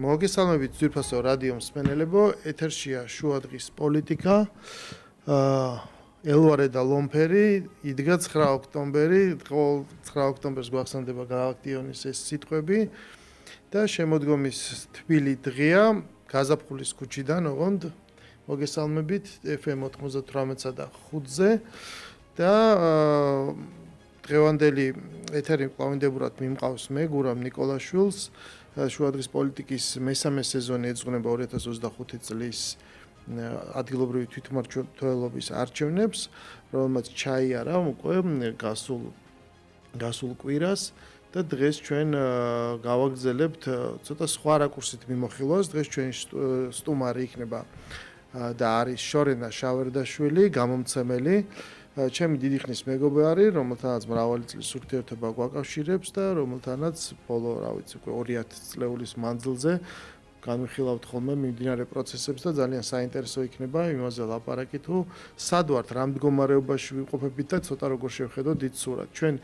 მოგესალმებით ძვირფასო რადიო მსმენელებო, ეთერშია შუადღის პოლიტიკა. ელვარე და ლომფერი იდგა 9 ოქტომბერი, 9 ოქტომბერს გვახსენდება გააქტიონის ეს სიტყვები და შემოდგომის თბილი დღეა გაზაფხულის ქუჩიდან, ოღონდ მოგესალმებით FM 98-სა და 5-ზე და დღევანდელი ეთერი კლავინდებურად მიმყავს მე გურამ ნიკოლაშვილს. შუადღის პოლიტიკის მესამე სეზონი ეძღვნება 2025 წლის ადგილობრივი თვითმმართველობის არჩევნებს, რომელმაც ჩაიარა უკვე გასულ კვირას და დღეს ჩვენ გავაგრძელებთ ცოტა სხვა რაკურსით მიმოხილვას. დღეს ჩვენი სტუმარი იქნება და არის შორენა შავერდაშვილი, გამომცემელი. ჩემი დიდი ხნის მეგობარი, რომელთანაც მრავალი წლის ურთიერთობა გვაკავშირებს და რომელთანაც ბოლო, უკვე 2000 წლეულის მანძილზე განვიხილავთ ხოლმე მიმდინარე პროცესებს და ძალიან საინტერესო იქნება იმაზე ლაპარაკი თუ სად ვართ, რა მდგომარეობაში ვიმყოფებით და ცოტა როგორ შევხედოთ დიდ სურათს. ჩვენ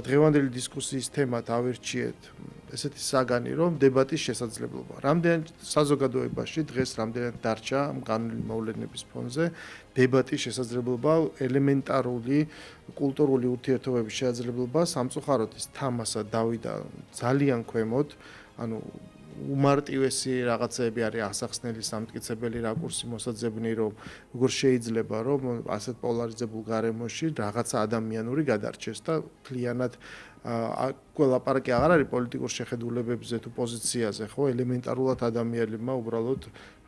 დღევანდელი დისკუსიის თემა დავირჩიეთ ესეთი საგანი, რომ დებატის შესაძლებლობა. რამდენად საზოგადოებაში დღეს რამდენად დარჩა ამ განვლილი მოვლენების ფონზე დებატის შესაძლებლობა, ელემენტარული კულტურული ურთიერთობების შესაძლებლობა სამწუხაროდ ის თამასა დავიდა ძალიან ქვემოთ, ანუ უმარტივესი რაღაცები არის ასახსნელი სამტკიცებელი რაკურსი მოსაძებნი, რომ როგორ შეიძლება რომ ასეთ პოლარიზებულ გარემოში რაღაცა ადამიანური გადარჩეს და მთლიანად ყველაპარაკი აღარ არის პოლიტიკურ შეხედულებებზე თუ პოზიციაზე, ხო, ელემენტარულად ადამიანებმა უბრალოდ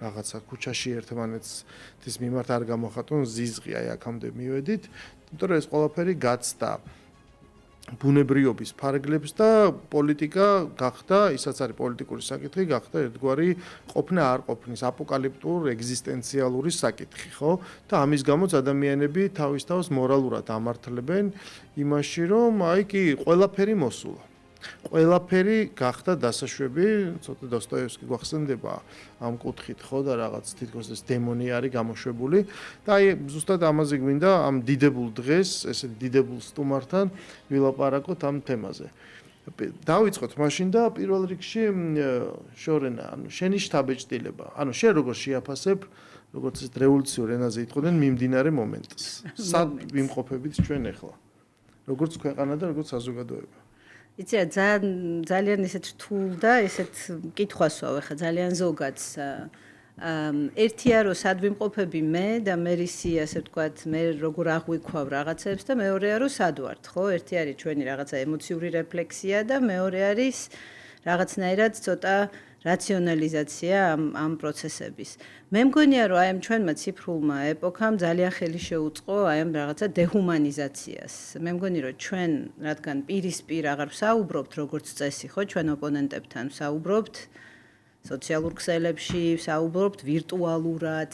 რაღაცა ქუჩაში ერთმანეთის მიმართ არ გამოხატონ ზიზღი, აი აქამდე მივედით, იმიტომ რომ ეს ყველაფერი გაცდა ბუნებრიობის ფარგლებს და პოლიტიკა გახდა, ისაც არის პოლიტიკური საკითხი, გახდა ერთგვარი ყოფნა არ ყოფნის აპოკალიფტურ ეგზისტენციალური საკითხი, ხო? და ამის გამოც ადამიანები თავის თავს მორალურად ამართლებენ იმაში, რომ აი კი ყველაფერი მოსულა. ყველაფერი გახდა დასაშვები, ცოტა დოსტოევსკი გვახსენდება ამ კუთხით, ხო და რაღაც თითქოს ეს დემონი არის გამოშვებული და აი ზუსტად ამაზე გვინდა ამ დიდებულ დღეს, ესეთ დიდებულ სტუმართან ვილაპარაკოთ ამ თემაზე. დავიწყოთ მაშინ და პირველ რიგში შორენა, ანუ შენი შთაბეჭდილება, ანუ შენ როგორ შეაფასებ, როგორც ეს რევოლუციურ ენაზე იტყოდნენ მიმდინარე მომენტს. სად ვიმყოფებით ჩვენ ახლა? როგორც ქვეყანა და როგორც საზოგადოება. იცი ძალიან ისეთ რთულ და ისეთ კითხვას ვავ ხა ძალიან ზოგადს ერთია რომ სად ვიმყოფები მე და მერისი ასე ვთქვათ მე როგორ აღვიქვავ რაღაცებს და მეორეა რომ სად ვართ ხო ერთი არის ჩვენი რაღაცა ემოციური რეფლექსია და მეორე არის რაღაცნაირად ცოტა რაციონალიზაცია ამ პროცესების. მე მგონია რომ აი ამ ჩვენმა ციფრულმა ეპოქამ ძალიან ხელი შეუწყო აი ამ რაღაცა დეჰუმანიზაციას. მე მგონი რომ ჩვენ რადგან პირისპირ აღარ ვსაუბრობთ როგორც წესი, ხო, ჩვენ ოპონენტებთან ვსაუბრობთ სოციალურ ქსელებში, ვსაუბრობთ ვირტუალურად.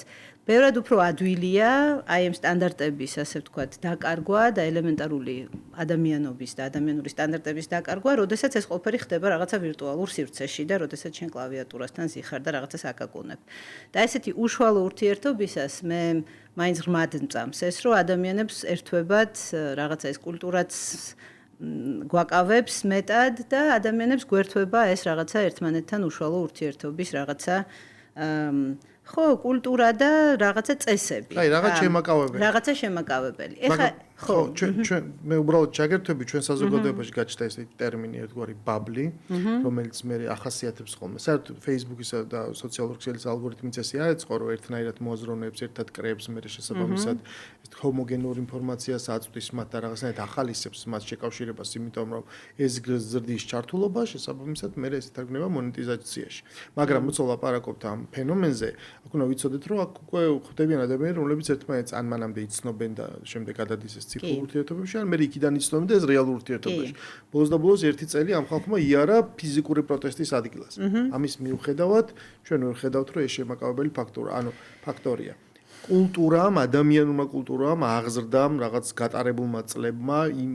ბევრად უფრო ადვილია აი ამ სტანდარტების, ასე ვთქვათ, დაკარგვა და ელემენტარული ადამიანობის და ადამიანური სტანდარტების დაკარგვა, როდესაც ეს ყველაფერი ხდება რაღაცა ვირტუალურ სივრცეში და როდესაც შენ კლავიატურასთან ზიხარ და რაღაცას აკაკუნებ. და ესეთი უშუალო ურთიერთობისას მე მაინც ღრმად მწამს ეს, რომ ადამიანებს ერთვებად რაღაცა ეს კულტურაც გვაკავებს მეტად და ადამიანებს გვერთვება ეს რაღაცა ერთმანეთთან უშუალო ურთიერთობის რაღაცა ხო, კულტურა და რაღაცა წესები. აი, რაღაცა შემაკავებელი. ეხლა ხო, ჩვენ მე უბრალოდ ჩაგერთვები ჩვენ საზოგადოებაში გაჩნდა ეს ტერმინი ერთგვარი ბაბლი, რომელიც მე ახასიათებს ხოლმე. საერთოდ Facebook-ისა და სოციალურ ქსელის ალგორითმიც ესე აეწყო, რომ ერთნაირად მოაზროვნებს, ერთად კრეებს, მე შესაბამისად ეს ჰომოგენურ ინფორმაციას აწვდის მათ და რაღაცნაირად ახალისებს მათ შეკავშირებას, იმიტომ რომ ეს ზრდის ჩართულობა შესაბამისად მე ეს ითარგმნება მონეტიზაციაში. მაგრამ მოწოლა ლაპარაკობთ ამ ფენომენზე, აქ უნდა ვიცოდეთ, რომ აქ უკვე ხდებიან ადამიანები, რომლებიც ერთმანეთს ან მანამდე იცნობენ და შემდეგ გადადის ეს ციფრულ ურთიერთობებში, ან მე იქიდან იცნობენ და ეს რეალურ ურთიერთობაში. ბოლოს და ბოლოს ერთი წელი ამ ხალხმა იარა ფიზიკური პროტესტის ადგილას. ამის მიუხედავად, ჩვენ ვხედავთ, რომ ეს შემაკავებელი ფაქტორია. კულტურამ, ადამიანურმა კულტურამ აღზრდა რაღაც გატარებულმა წლებმა იმ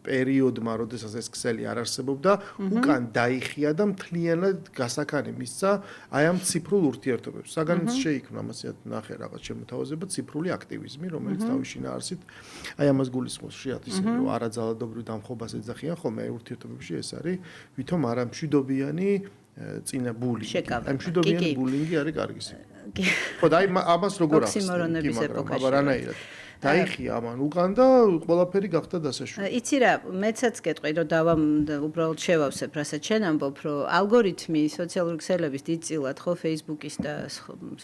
პერიოდმა, როდესაც ეს ქსელი არ არსებობდა, უკან დაიხია და მთლიანად გასაქანი მისცა აი ამ ციფრულ ურთიერთობებს. საგანიც შეიქმნა, მასეთ ნახე რაღაც შემოთავაზება ციფრული აქტივიზმი, რომელიც თავისშინა არსით აი ამას გულისხმობს შეათ ისე რომ არაძალადობრივ დამხობას ეძახიან ხოლმე ურთიერთობებში ეს არის ვითომ არამშვიდობიანი წინა ბულინგი. შეკავება. აი მშვიდობიანი ბულინგი არის კარგი სიტყვა. ხო და აი ამას როგორ ოქსიმორონების ეპოქაში. აბა რანაირად დაიხია ამან უკან და ყველაფერი გახდა დასაშვები. იცი რა, მეცაც გეტყვი, რომ უბრალოდ შევავსებ, რასაც შენ ამბობ, რომ ალგორითმი სოციალური ქსელების დიდწილად ხო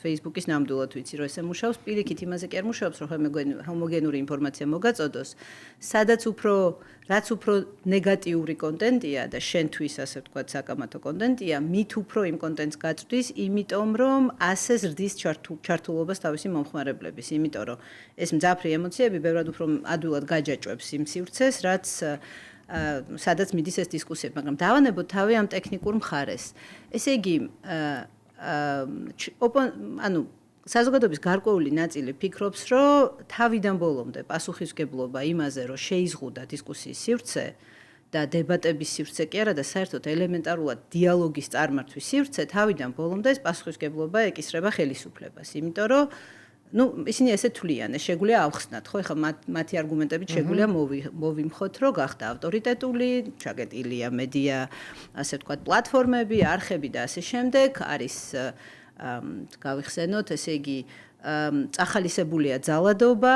Facebook-ის ნამდვილად ვიცი, რომ ესე მუშაობს, პირიქით იმაზე კი არ მუშაობს, რომ ჰომოგენური ინფორმაცია მოგაწოდოს, რაც უფრო ნეგატიური კონტენტია და შენთვის ასე ვთქვათ საკამათო კონტენტია, მით უფრო იმ კონტენტს გაწვდის, იმიტომ რომ ასე ზრდის ჩართულობას თავისი მომხმარებლების, იმიტომ რომ ეს მძაფრი ემოციები ბევრად უფრო ადვილად გაჯაჭვებს იმ სივრცეს, რაც სადაც მიდის ეს დისკუსიები, მაგრამ დავანებოთ თავი ამ ტექნიკურ მხარეს. ესე იგი, საზოგადოების გარკვეული ნაწილი ფიქრობს, რომ თავიდან ბოლომდე პასუხისმგებლობა იმაზე, რომ შეიზღუდა დისკუსიის სივრცე და დებატების სივრცე კი არა და საერთოდ ელემენტარულად დიალოგის წარმართვის სივრცე, თავიდან ბოლომდე ეს პასუხისმგებლობა ეკისრება ხელისუფლებას, იმიტომ რომ ისინი ესე თვლიან, შეგვიძლია ავხსნათ, ხო, ეხლა მათი არგუმენტებით შეგვიძლია მოვიმხოთ, რომ გახდა ავტორიტეტული, ჩაგეტილია მედია, ასე ვთქვათ, პლატფორმები, არხები და ასე შემდეგ, არის გავიხსენოთ, ესე იგი, წახალისებულია ძალადობა,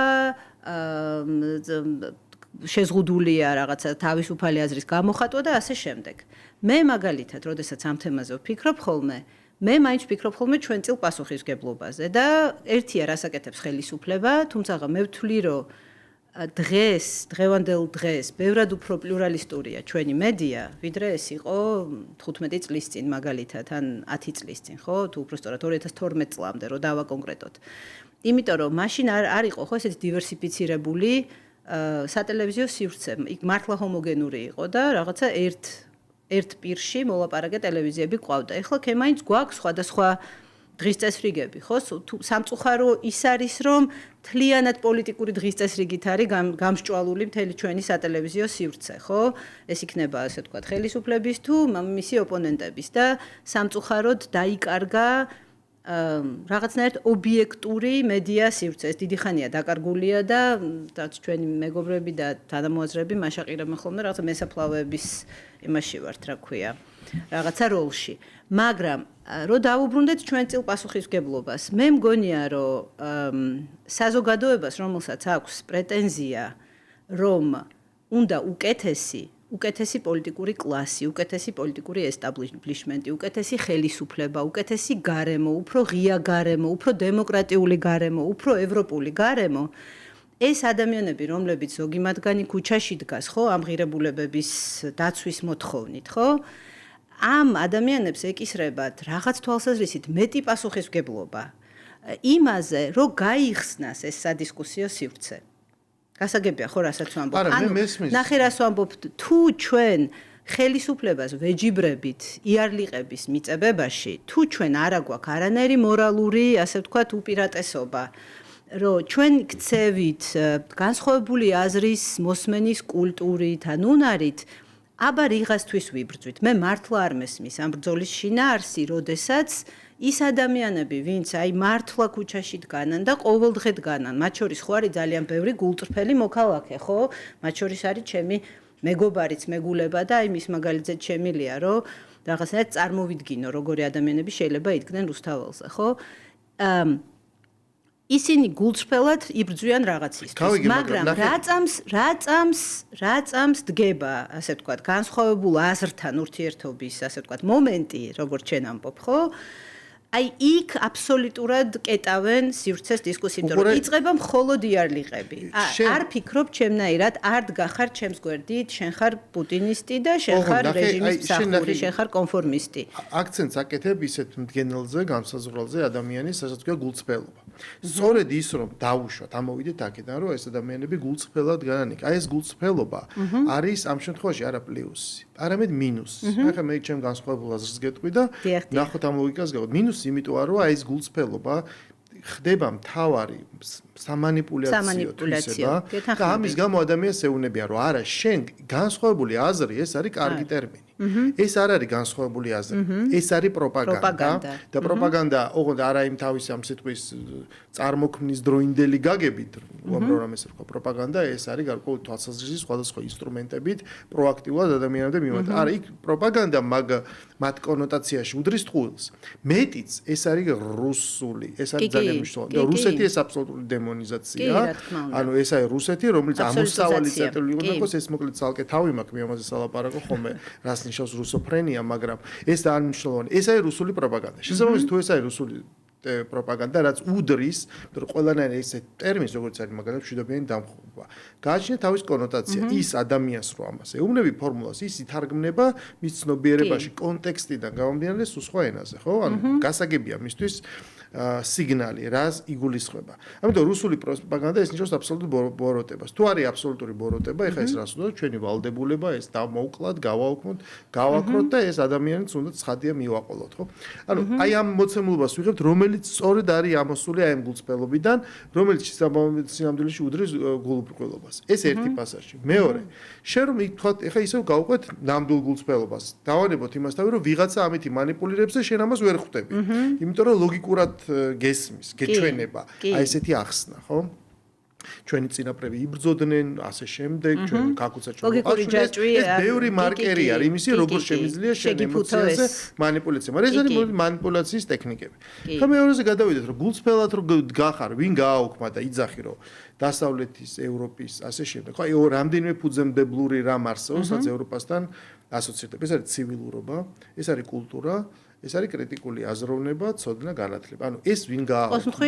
შეზღუდულია რაღაცა თავისუფალი აზრის გამოხატვა და ასე შემდეგ. მე მაგალითად, როდესაც ამ თემაზე ვფიქრობ ხოლმე, მე მაინც ვფიქრობ ხოლმე ჩვენ წილ პასუხისმგებლობაზე და ერთია რას აკეთებს ხელისუფლება, თუმცა მე ვთვლი, რომ დღევანდელ დღეს ბევრად უფრო პლურალისტურია ჩვენი მედია, ვიდრე ეს იყო 15 წლის წინ მაგალითად, ან 10 წლის წინ, ხო? თუ უბრალოდ 2012 წლამდე რო დავაკონკრეტოთ. იმიტომ რომ მაშინ არ იყო ხო ესეთი დივერსიფიცირებული სატელევიზიო სივრცე. იქ მართლა ჰომოგენური იყო და რაღაცა ერთ პირში მოლაპარაკე ტელევიზიები ყავდა. ეხლა მაინც გვაქვს სხვადასხვა დღის წესრიგები, ხო? სამწუხარო ის არის, რომ თლიანად პოლიტიკური დღის წესრიგით არის გამსჭვალული მთელი ჩვენი სატელევიზიო სივრცე, ხო? ეს იქნება, ასე ვთქვათ, ხელისუფლების თუ მისი ოპონენტების და სამწუხაროდ დაიკარგა რაღაცნაირად ობიექტური მედია სივრცე. ეს დიდი ხანია დაკარგულია და რაც ჩვენი მეგობრები და თანამოაზრეები მაშაყირებენ ხოლმე რაღაცა მესაფლავეების იმაში ვართ, რა ქვია, რაღაცა როლში. მაგრამ რო დავუბრუნდეთ ჩვენ წილ პასუხისმგებლობას, მე მგონია, რომ საზოგადოებას, რომელსაც აქვს პრეტენზია, რომ უნდა უკეთესი პოლიტიკური კლასი, უკეთესი პოლიტიკური ესტაბლიშმენტი, უკეთესი ხელისუფლება, უკეთესი გარემო, უფრო ღია გარემო, უფრო დემოკრატიული გარემო, უფრო ევროპული გარემო, ეს ადამიანები, რომლებიც ზოგი მათგანი ქუჩაში დგას, ხო, ამ ღირებულებების დაცვის მოთხოვნით, ხო? ამ ადამიანებს ეკისრებათ რაღაც თვალსაზრისით მეტი პასუხისმგებლობა იმაზე, რომ გაიხსნას ეს სადისკუსიო სივრცე. გასაგებია ხო რასაც ვამბობ. ნახე რას ვამბობ, თუ ჩვენ ხელისუფლებას ვეჯიბრებით იარლიყების მიწებებაში, თუ ჩვენ არ აგვაქვს არანაირი მორალური, ასე ვთქვათ, უპირატესობა, რომ ჩვენ გქცევით განსხვავებული აზრის მოსმენის კულტურით ან უნარით, აბა რიღასთვის ვიბრძვით. მე მართლა არ მესმის ამ ბრძოლის შინაარსი, როდესაც ის ადამიანები, ვინც აი მართლა ქუჩაში დგანან და ყოველდღე დგანან, მათ შორის ხო არის ძალიან ბევრი გულწრფელი მოქალაქე, ხო? მათ შორის არის ჩემი მეგობარიც, მეგულება და აი მის მაგალითად შემილია, რომ რაღაცნაირად წარმოვიდგინო, როგორი ადამიანები შეიძლება იდგნენ რუსთაველზე, ხო? ისინი გულწრფელად იბრძვიან რაღაცისთვის, მაგრამ რა წამს დგება, ასე ვთქვათ, განსხვავებულ აზრთან ურთიერთობის, ასე ვთქვათ, მომენტი, როგორც ჩვენ ამბობ, ხო? აი იქ აბსოლუტურად კეტავენ სივრცეს დისკუსიით, რომ იწყება მხოლოდ იარლიყები. არ ფიქრობ ჩემნაირად, არ დგახარ ჩემს გვერდით, შენ ხარ პუტინისტი და შენ ხარ რეჟიმის მსახური, შენ ხარ კონფორმისტი. აქცენტს აკეთებ ისეთ მდგენელზე, განსაზღვრელზე ადამიანის, რასაც ქვია გულწრფელობა. სწორედ ის, რომ დაუშვათ, ამოვიდეთ აქედან, რომ ეს ადამიანები გულწრფელად განანიკა. აი ეს გულწრფელობა არის ამ შემთხვევაში არა პლუსი, არამედ მინუსი. ახლა მე ჩემ განსხვავებულ აზრს გეტყვი და ნახოთ ამ ლოგიკას გავუდგე. მინუსი იმიტომ რომ აი ეს გულწრფელობა ხდება მთავარი სამანიპულაციო თვისება და ამის გამო ადამიანს ეუბნებიან, რომ არა, შენ განსხვავებული აზრი, ეს არის კარგი ტერმინი. ეს არ არის განსხვავებული აზრი. ეს არის პროპაგანდა და პროპაგანდა ოღონდ არა იმ თავისი ამ სიტყვის წარმოქმნის დროინდელი გაგებით, უამრავ რამეს რქვა პროპაგანდა, ეს არის გარკვეული თვალსაზრისის სხვადასხვა ინსტრუმენტებით პროაქტიულად ადამიანებთან მიმართ. არა, იქ პროპაგანდა მათ კონოტაციაში უდრის ტყუილს. მეტიც ეს არის რუსული, ეს არის ძალიან მნიშვნელოვანი. და რუსეთი ეს აბსოლუტური დემონიზაცია. ანუ ეს არის რუსეთი, რომელიც ამოსავალი წერტილი უნდა იყოს, ეს მოკლედ ცალკე თავი მაქვს მე ამაზე სალაპარაკო ხოლმე, რას ნიშნავს რუსოფრენია, მაგრამ ეს და არ მნიშვნელოვანი. ეს არის რუსული პროპაგანდა. შესაბამისად, თუ ეს არის რუსული პროპაგანდა, რაც უდრის, რომ ყველანაირი ეს ტერმინს, როგორც არის მაგალითად მშვიდობიანი დამხობა. გააჩნია თავის კონოტაცია. ის ადამიანს რო ამას ეუბნები ფორმულას, ის ითარგმნება მის ცნობიერებაში კონტექსტიდან გამომდინარე სულ სხვა ენაზე, ხო? ანუ გასაგებია მისთვის სიგნალი, რას იგულისხმება. ამიტომ რუსული პროპაგანდა ეს ნიშნავს აბსოლუტურ ბოროტებას. თუ არის აბსოლუტური ბოროტება, ეხლა ეს რას უნდა ჩვენი ვალდებულება, ეს დამოუკლათ, გავაოქროთ და ეს ადამიანიც უნდა ცხადია მივაყოლოთ, ხო? ანუ აი ამ მოცემულობას ვიღებთ, რომელიც სწორედ არის ამოსული აი ამ გულწრფელობიდან, რომელიც სინამდვილეში უდრის გულუბრყვილობას. ეს ერთი პასაჟი. მეორე, შენ რომ თქვათ, ეხლა ისევ გავყვეთ ნამდვილ გულწრფელობას. დავანებოთ იმასთავი, რომ ვიღაცა ამითი მანიპულირებს და შენ ამას ვერ ხვდები. იმიტომ რომ ლოგიკურად გესმის, გეჩვენება, აი ესეთი ახსნა, ხო? ჩვენი წინაპრები იბრძოდნენ, ასე შემდეგ, ჩვენ გაკუცა ჩვენ. ეს ბევრი მარკერი არის იმისი, როგორ შემიძლია შენ ემოციაზე მანიპულაცია. მაგრამ ეს არის მანიპულაციის ტექნიკები. ხა მეორეზე გადავიდეთ, რომ გულწრფელად რო გახარ, ვინ გააუქმა და იძახი, რომ დასავლეთის ევროპის ასე შემდეგ. ხო, აი რამდენიმე ფუძემდებლური რამ არსებობს, რაც ევროპასთან ასოცირდება. ეს არის ცივილურობა, ეს არის კულტურა. ეს არის კრიტიკული აზროვნება, ცოდნა, განათლება. ანუ ეს ვინ გააუქმა?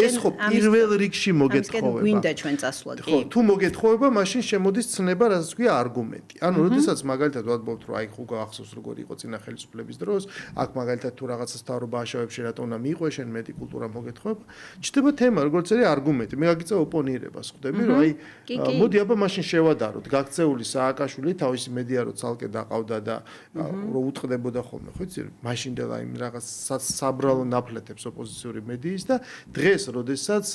ეს ხო პირველ რიგში მოგეთხოვება. გვინდა ჩვენ წასვლა, კი. ხო, თუ მოგეთხოვება, მაშინ შემოდის ცნება, რასაც ქვია არგუმენტი. ანუ როდესაც მაგალითად ვადბობთ, რომ აი ხო გაახსოვს როგორი იყო წინა ხელისუფლების დროს, აქ მაგალითად თუ რაღაცას თავრობა აშავებს, რატომ უნდა მიიღო შენ მეტი კულტურა მოგეთხოვება, ჩდება თემა, როგორც არის არგუმენტი. მე გაგიწევ ოპონირებას, ხვდები, რომ აი მოდი აბა მაშინ შევადაროთ, გაქცეული სააკაშვილი თავისი მედია რო ცალკე დაყავდა და რო უტყდებოდა ხოლმე, ხო იცი, მაშინ და იმ რაღაც საბრალო ნაფლეთებს ოპოზიციური მედიის და დღეს, როდესაც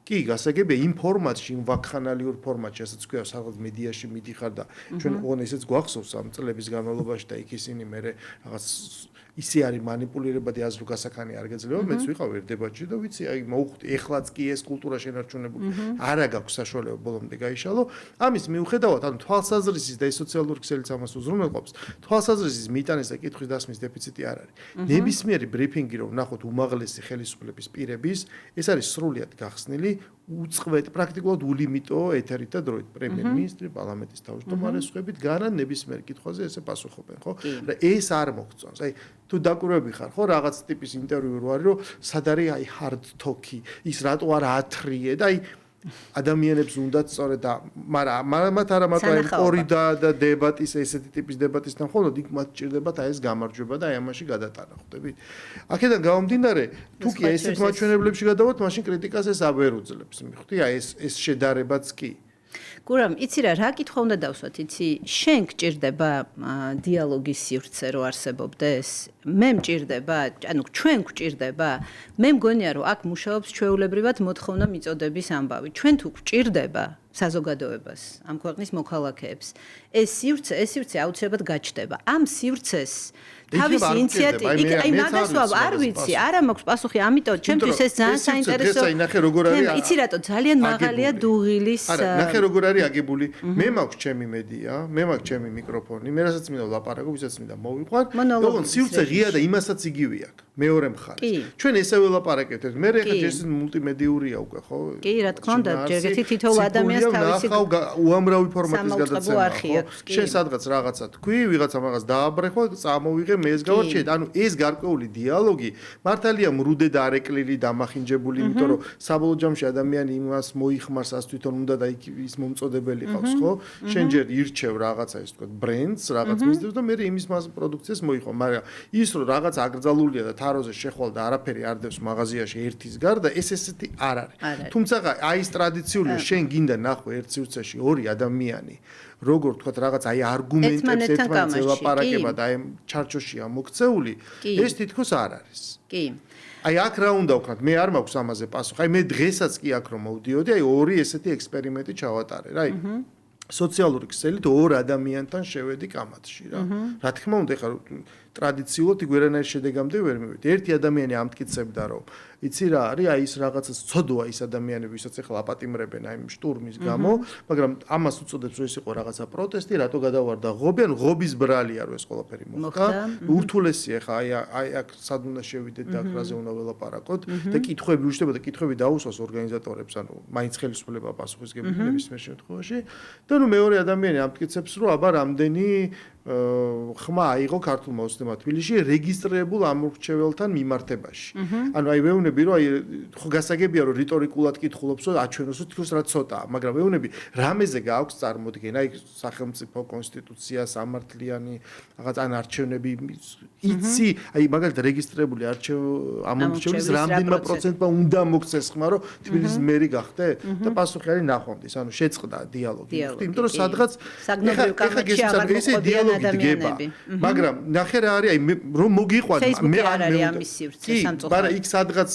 კი გასაგებია იმ ფორმატში, იმ ვაკხანალიურ ფორმატში, ასაც ქვია, სადღაც მედიაში მიდიხარ და ჩვენ ოღონდ ესეც გვახსოვს ამ წლების განმავლობაში და იქ ისინი მე რაღაც ისე არის მანიპულირებადი აზრო გასახანი არ გეძლევა, მეც ვიყავ ერთ დებატში და ვიცი, აი მოუხდი, ეხლაც კი ეს კულტურა შენარჩუნებული. არა გაქვს საშუალება ბოლომდე გაიშალო. ამის მიუხედავად, ანუ თვალსაზრისის და სოციალური ქსელიც ამას უზრუნველყოფს. თვალსაზრისის მიტანეს და კითხვის დასმის დეფიციტი არ არის. ნებისმიერი ბრიფინგი რომ ნახოთ უმაღლესი ხელისუფლების პირების, ეს არის სრულიად გახსნილი, უწყვეტ, პრაქტიკულად ულიმიტო ეთერით და დროით პრემიერ-მინისტრი, პარლამენტის თავმჯდომარე სხვებით განან ნებისმიერ კითხვაზე ესე პასუხობენ, ხო? და ეს არ მოგწონს. აი თუ დაკვირვები ხარ, ხო, რაღაც ტიპის ინტერვიუ რო არის, რომ სად არის აი hard talk-ი, ის რატო არ ათრიე და აი ადამიანებს უნდათ სწორედ და მაგრამ მათ არა მარტო აი კორიდა და დებატის ესეთი ტიპის დებატისთან ხოლმე იქ მათ ჭირდებათ აი ეს გამარჯვება და აი ამაში გადატანა, ხვდები? აქედან გამომდინარე, თუ კი ესეთ მაჩვენებლებში გადავართ, მაშინ კრიტიკას ეს აღარ უძლებს, მიხვდი? აი ეს შედარებაც კი. გურამ, იცი რა კითხვა უნდა დავსვათ, იცი, შენ გჭირდება დიალოგის სივრცე რო არსებობდეს? მე მჭირდება, ანუ ჩვენ გვჭირდება. მე მგონია, რომ აქ მუშაობს ჩვეულებრივად მოთხოვნა მიწოდების ამბავი. ჩვენ თუ გვჭირდება საზოგადოებას, ამ ქვეყნის მოქალაქეებს, ეს სივრცე აუცილებლად გაჩნდება. ამ სივრცეს თავისი ინიციატივა, აი მაგას არ ვიცი, არა მაქვს პასუხი, ამიტომ ჩემთვის ეს ძალიან საინტერესო თემა. იცი რატო ძალიან მაღალია დუღილის არა, ნახე როგორ არის აგებული. მე მაქვს ჩემი მედია, მე მაქვს ჩემი მიკროფონი, მე რასაც მინდა ვლაპარაკო, ვისაც მინდა მოვიყვან. ოღონდ სივრცე ღია და იმასაც იგივე აქვს. მეორე მხარეს. ჩვენ ესევე ვლაპარაკებთ, მე ეხლა ჯერ ეს მულტიმედიურია უკვე, ხო? კი, რა თქმა უნდა, ჯერ თითოეულ ადამიანს თავისი უამრავი ფორმატის გადაცემა, ხო? შენ სადღაც რაღაცა თქვი, ვიღაცა მაგას დააბრეხვა, წამოვიღე მე ეს გავარჩიეთ. ანუ ეს გარკვეული დიალოგი მართალია მრუდე და არეკლილი დამახინჯებული, იმიტომ რომ საბოლოო ჯამში ადამიანი იმას მოიხმარს, ას თვითონ უნდა და ის მომწოდებელი ყავს, ხო? შენ ჯერ ირჩევ რაღაცა ის თქვა ბრენდს, რაღაც მისდევს და მე იმის მას პროდუქციას მოიხმარ, მაგრამ ის რომ რაღაც აკრძალულია და თაროზე შეხვალ და არაფერი არ დევს მაღაზიაში ერთის გარდა, ეს ესეთი არ არის. თუმცა აი ეს ტრადიციული შენ გინდა ნახო ერთ სივრცეში ორი ადამიანი როგორ თქვა რაღაც აი არგუმენტებს ერთმანეთს ელაპარაკება და აი ჩარჩოშია მოქცეული, ეს თითქოს არ არის. კი. აი აქ რა უნდა ვქნათ? მე არ მაქვს ამაზე პასუხი. აი მე დღესაც კი აქ რომ მოვდიოდი, აი ორი ესეთი ექსპერიმენტი ჩავატარე რა. აი სოციალური ქსელით ორ ადამიანთან შევედი კამათში რა. რა თქმა უნდა, ეხლა ტრადიციულად ვერანაირ შედეგამდე ვერ მივედი. ერთი ადამიანი ამტკიცებდა, რომ იცი რა არის, აი ის რაღაცას ცოდვა ის ადამიანები, ვისაც ეხლა აპატიმრებენ აი შტურმის გამო, მაგრამ ამას უწოდებს, რომ ეს იყო რაღაცა პროტესტი, რატო გადავარდა ღობი, ან ღობის ბრალია, რომ ეს ყველაფერი მოხდა. ურთულესია ეხლა აი აქ სად უნდა შევიდეთ და რაზე უნდა ველაპარაკოთ და კითხვები უშვება და კითხვები დაუსვას ორგანიზატორებს, ანუ მაინც ხელისუფლება პასუხისმგებელი ნებისმიერ შემთხვევაში. და ნუ მეორე ადამიანი ამტკიცებს, რომ აბა რამდენი ხმა აიღო ქართულმა ოცნებამ თბილისში რეგისტრირებულ ამორჩეველთან მიმართებაში. ანუ აი ვეუბნები, რომ აი ხო გასაგებია, რომ რიტორიკულად კითხულობს, რომ აჩვენოს, რომ თქოს რა ცოტაა, მაგრამ ვეუბნები, რამეზე გააქვს წარმოდგენა, აი სახელმწიფო კონსტიტუცია, სამართლიანი რაღაც ან არჩევნები იცი, აი მაგალითად რეგისტრირებული ამორჩევლის რამდენმა პროცენტმა უნდა მოქცეს ხმა, რომ თბილისის მერი გახდე და პასუხი არის ნახვამდის, ანუ შეწყდა დიალოგი. იმიტომ რომ სადღაც საგნობრივ კამათში აღარ მოყვებიან ადამიანები. მაგრამ ნახე რა არის, აი რომ მოგიყვანო, მე არ არის ამის სივრცე სამწუხაროდ. მაგრამ იქ სადღაც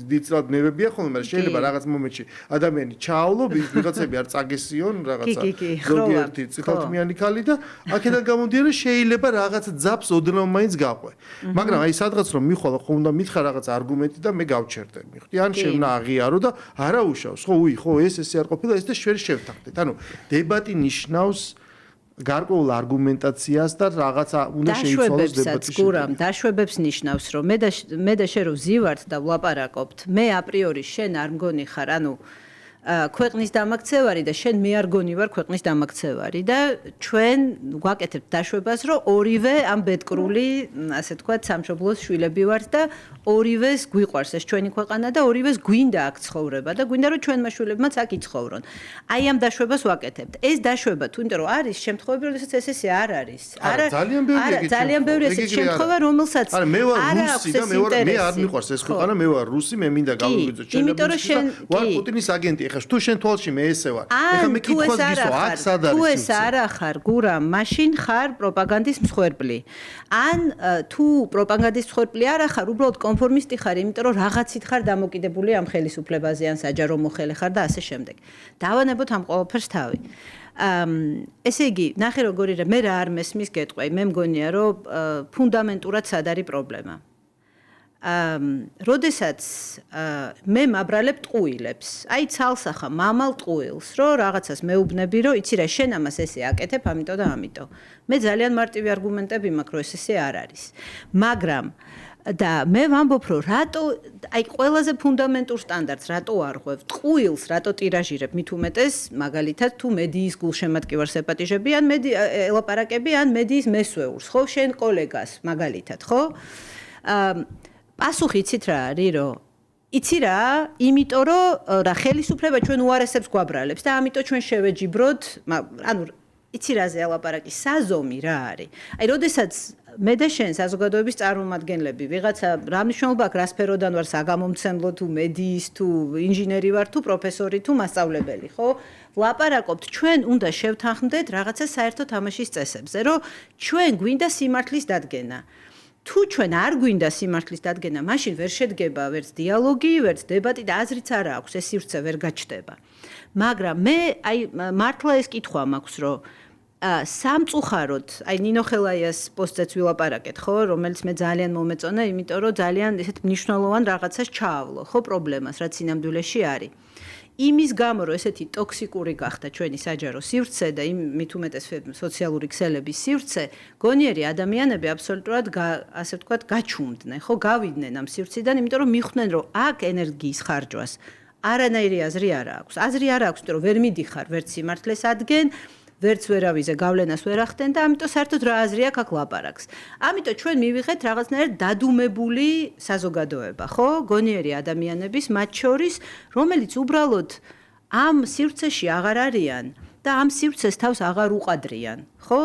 დიდწილად ნებებია ხოლმე, მაგრამ შეიძლება რაღაც მომენტში ადამიანი ჩაავლო, ვიღაცები არ წაგესიონ რაღაცა ზოგიერთი წითელთმიანი ქალი და აქედან გამომდინარე შეიძლება რაღაც ძაბს ოდნავ მაინც გაყვე. მაგრამ აი სადღაც რომ მიხვალო, ხო უნდა მითხრა რაღაც არგუმენტი და მე გავჩერდე. მიხვდი, ან შევნა აღიარო და არა უშავს. ხო, ესე არ ყოფილა ეს და შევთანხმდით. ანუ დებატი ნიშნავს გარკვეულ არგუმენტაციას და რაღაცა უნდა შეიცვალოს დებატში. გურამ დაშვებებს ნიშნავს, რომ მე და შენ რო ვზივართ და ვლაპარაკობთ, მე აპრიორი შენ არ მგონი ხარ, ანუ ქვეყნის დამაქცევარი და შენ მე არ გონი ვარ ქვეყნის დამაქცევარი და ჩვენ გვაკეთებთ დაშვებას, რომ ორივე ამ ბედკრული, ასე თქვათ, სამშობლოს შვილები ვართ და ორივეს გვიყვარს ეს ჩვენი ქვეყანა და ორივეს გვინდა აქ ცხოვრება და გვინდა რომ ჩვენმა შვილებმაც აქ იცხოვრონ. აი ამ დაშვებას ვაკეთებთ. ეს დაშვება თუ იმიტომ რომ არის შემთხვევები, როდესაც ესე არ არის. არა, ძალიან ბევრი ესეთი შემთხვევა, რომელსაც არა მე ვარ რუსი და მე არ მიყვარს ეს ქვეყანა, მე ვარ რუსი, მე მინდა გავიგრძო ჩემს ვარ პუტინის აგენტი. ეხლა თუ შენ თვალში მე ესე ვარ. ეხლა მე კითხვას გისვა, აქ სად არის? თუ ეს არა ხარ, გურამ, მაშინ ხარ პროპაგანდის მსხვერპლი. ან თუ პროპაგანდის მსხვერპლი არა ხარ, უბრალოდ კონფორმისტი ხარ, იმიტომ რომ რაღაცით ხარ დამოკიდებული ამ ხელისუფლებაზე, ან საჯარო მოხელე ხარ და ასე შემდეგ. დავანებოთ ამ ყველაფერს თავი. ესე იგი, ნახე როგორი რა, მე რა არ მესმის გეტყვი, მე მგონია, რომ ფუნდამენტურად სად არის პრობლემა. როდესაც მე მაბრალებ ტყუილებს, აი ცალსახა მამალ ტყუილს, რომ რაღაცას მეუბნები, რომ იცი რა, შენ ამას ესე აკეთებ, ამიტომ და ამიტომ. მე ძალიან მარტივი არგუმენტები მაქვს, რომ ესე არ არის. მაგრამ და მე ვამბობ, რომ რატო აი ყველაზე ფუნდამენტურ სტანდარტს რატო არღვევ, ტყუილს რატო ტირაჟირებ, მით უმეტეს მაგალითად თუ მედიის გულშემატკივარს ეპატიჟები, ან ელაპარაკები, ან მედიის მესვეურს, ხო, შენ კოლეგას მაგალითად, ხო? პასუხი იცით რა არის, რომ იცი რა, იმიტომ რომ რა ხელისუფლება ჩვენ უარესებს გვაბრალებს და ამიტომ ჩვენ შევეჯიბროთ, ანუ იცი რაზე ელაპარაკი, საზომი რა არის. აი, როდესაც მე და შენ საზოგადოების წარმომადგენლები, ვიღაცა რა მნიშვნელობა აქვს, რა სფეროდან ვარ, საგამომცემლო თუ მედიის თუ ინჟინერი ვარ თუ პროფესორი თუ მასწავლებელი, ხო? ვლაპარაკობთ, ჩვენ უნდა შევთანხმდეთ რაღაცა საერთო თამაშის წესებზე, რომ ჩვენ გვინდა სიმართლის დადგენა. თუ ჩვენ არ გვინდა სიმართლის დადგენა, მაშინ ვერ შედგება ვერც დიალოგი, ვერც დებატი და აზრიც არ აქვს, ეს სივრცე ვერ გაჩნდება. მაგრამ მე აი მართლა ეს კითხვა მაქვს, რომ სამწუხაროდ, აი ნინო ხელაიას პოსტზეც ვილაპარაკეთ, ხო, რომელიც მე ძალიან მომეწონა, იმიტომ რომ ძალიან ესეთ მნიშვნელოვან რაღაცას ჩაავლო, ხო, პრობლემას, რაც სინამდვილეში არის. იმის გამო, რომ ესეთი ტოქსიკური გახდა ჩვენი საჯარო სივრცე და მით უმეტეს სოციალური ქსელების სივრცე, გონიერი ადამიანები აბსოლუტურად ასე ვთქვათ, გაჩუმდნენ, ხო, გავიდნენ ამ სივრციდან, იმიტომ რომ მიხვდნენ, რომ აქ ენერგიის ხარჯვას არანაირი აზრი არ აქვს. აზრი არ აქვს, იმიტომ რომ ვერ მიდიხარ ვერც სიმართლეს ადგენ, ვერც ვერავიზე გავლენას ვერ ახდენ და ამიტომ საერთოდ რა აზრი აქვს აქ ლაპარაკს. ამიტომ ჩვენ მივიღეთ რაღაცნაირად დადუმებული საზოგადოება, ხო? გონიერი ადამიანების მათ შორის, რომელიც უბრალოდ ამ სივრცეში აღარ არიან და ამ სივრცეს თავს აღარ უყადრიან, ხო?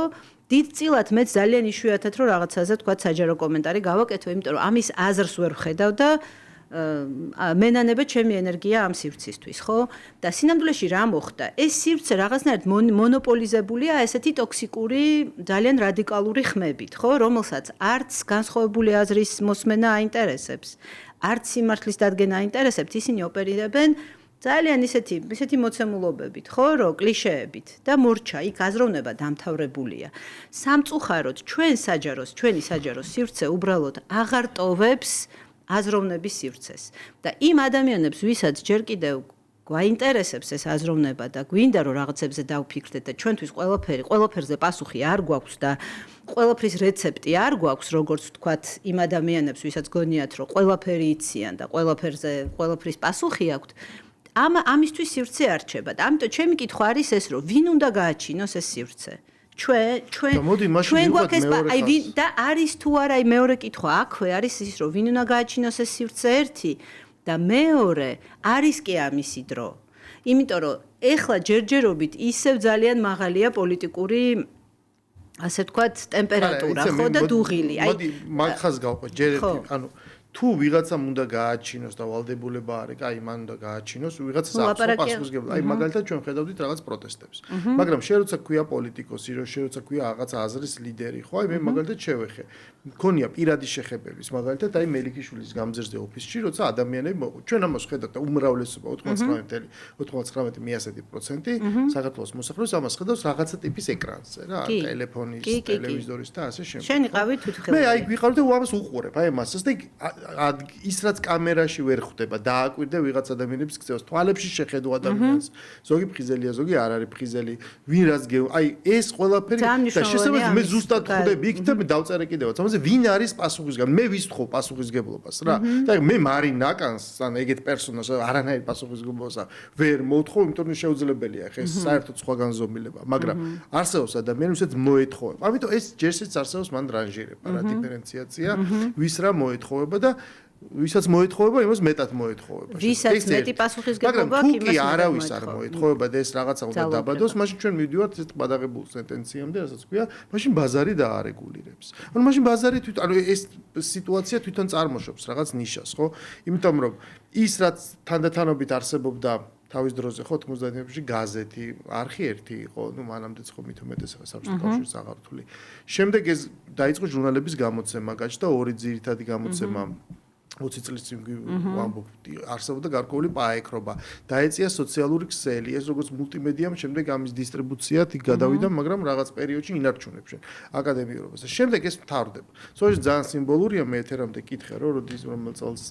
დიდწილად მეც ძალიან იშვიათად რომ რაღაცაზე თქვა საჯარო კომენტარი გავაკეთო, იმიტომ რომ ამის აზრს ვერ ვხედავ და მენანება ჩემი ენერგია ამ სივრცისთვის, ხო? და სინამდვილეში რა მოხდა? ეს სივრცე რაღაცნაირად მონოპოლიზებულია ესეთი ტოქსიკური, ძალიან რადიკალური ხმებით, ხო? რომელსაც არც განსხვავებული აზრის მოსმენა აინტერესებს, არც სიმართლის დადგენა აინტერესებს, ისინი ოპერირებენ ძალიან ისეთი მოცემულობებით, ხო, რომ კლიშეებით და მორჩა იქ აზროვნება დამთავრებულია. სამწუხაროდ ჩვენი საჯარო სივრცე უბრალოდ აღარ ტოვებს აზროვნების სივრცეს და იმ ადამიანებს, ვისაც ჯერ კიდევ გვაინტერესებს ეს აზროვნება და გვინდა რომ რაღაცებზე დავფიქრდეთ და ჩვენთვის ყველაფერზე პასუხი არ გვაქვს და ყველაფრის რეცეპტი არ გვაქვს, როგორც ვთქვათ, იმ ადამიანებს, ვისაც გონიათ, რომ ყველაფერი იციან და ყველაფრის პასუხი აქვთ, ამისთვის სივრცე არ რჩება. და ამიტომ ჩემი კითხვა არის ეს, რომ ვინ უნდა გააჩინოს ეს სივრცე? ჩვენ გვაქვს და არის თუ არა მეორე კითხვა აქვე არის ის, რომ ვინ უნდა გააჩინოს ეს სივრცე ერთი და მეორე არის კი ამისი დრო. იმიტომ რომ ეხლა ჯერჯერობით ისევ ძალიან მაღალია პოლიტიკური ასე ვთქვათ ტემპერატურა, ხო და დუღილი. მოდი მაგხას გავყო ჯერ ერთი, ანუ თუ ვიღაცამ უნდა გააჩინოს და ვალდებულება არის, აი მან უნდა გააჩინოს, ვიღაცას აქვს პასუხისმგებლობა. აი მაგალითად ჩვენ ხედავდით რაღაც პროტესტებს. მაგრამ შენ როცა ქვია პოლიტიკოსი, შენ როცა ქვია რაღაც აზრის ლიდერი, ხო? აი მე მაგალითად შევეხე. მქონია პირადი შეხებების, მაგალითად აი მელიქიშვილის გამზერზე ოფისში, როცა ადამიანები ჩვენ ამას ხედავთ და უმრავლესობა 99.99% საქართველოს მოსახლეობის ამას ხედავს რაღაცა ტიპის ეკრანზე რა, ტელეფონის, ტელევიზორის და ასე შემდეგ. შენ იყავი თვითხელოვანი. მე აი ვიყავი და ამას უყურებ, აი ამასაც და ის რაც კამერაში ვერ ხვდება დააკვირდე ვიღაც ადამიანების ქცევას თვალებში შეხედო ადამიანს ზოგი ფხიზელია ზოგი არ არის ფხიზელი ვინ რაც აი ეს ყველაფერი და შესაძლოა მე ზუსტად ხვდები იქ და მე დავწერე კიდევაც ამაზე ვინ არის პასუხისმგებელი მე ვისთხოვ პასუხისმგებლობას რა და მე მარინ ნაკანს ან ეგეთ პერსონას არანაირ პასუხისმგებლობას ვერ მოთხოვ იმიტომ რომ შეუძლებელია ხე საერთოდ სხვა განზომილება მაგრამ არსებობს ადამიანები ვისაც მოეთხოვება ამიტომ ეს ჯერსიც არსებობს მან რანჟირება რა დიფერენციაცია ვის რა მოეთხოვება და ვისაც მოეთხოვება, იმას მეტად მოეთხოვება. ვისაც მეტი პასუხისმგებლობა აქვს, იმას არავის არ მოეთხოვება და ეს რაღაცა უნდა დაბადოს, მაშინ ჩვენ მივდივართ ეს პადაღებულ სენტენციამდე, რასაც ქვია, მაშინ ბაზარი დაარეგულირებს. ანუ მაშინ ბაზარი ანუ ეს სიტუაცია თვითონ წარმოშობს რაღაც ნიშას, ხო? იმიტომ რომ ის რაც თანდათანობით არსებობდა თავის დროზე ხო 90-ებში გაზეთი, არხი ერთი იყო, ნუ მანამდეც ხო მით უმეტეს ახლა საბჭოთა კავშირის აღართული. შემდეგ ეს დაიწყო ჟურნალების გამოცემა, გაჩნდა ორი ძირითადი გამოცემა 20 წლის წინ ვამბობ, არსებობდა გარკვეული პაეკრობა. დაეწია სოციალური ქსელი, ეს როგორც მულტიმედიამ, შემდეგ ამის დისტრიბუცია თი გადავიდა, მაგრამ რაღაც პერიოდში ინარჩუნებს შენ აკადემიურობას. შემდეგ ეს მთავრდება. სწორედ ძალიან სიმბოლურია მე ეთერამდე კითხე, რომ როდის რომელ წელს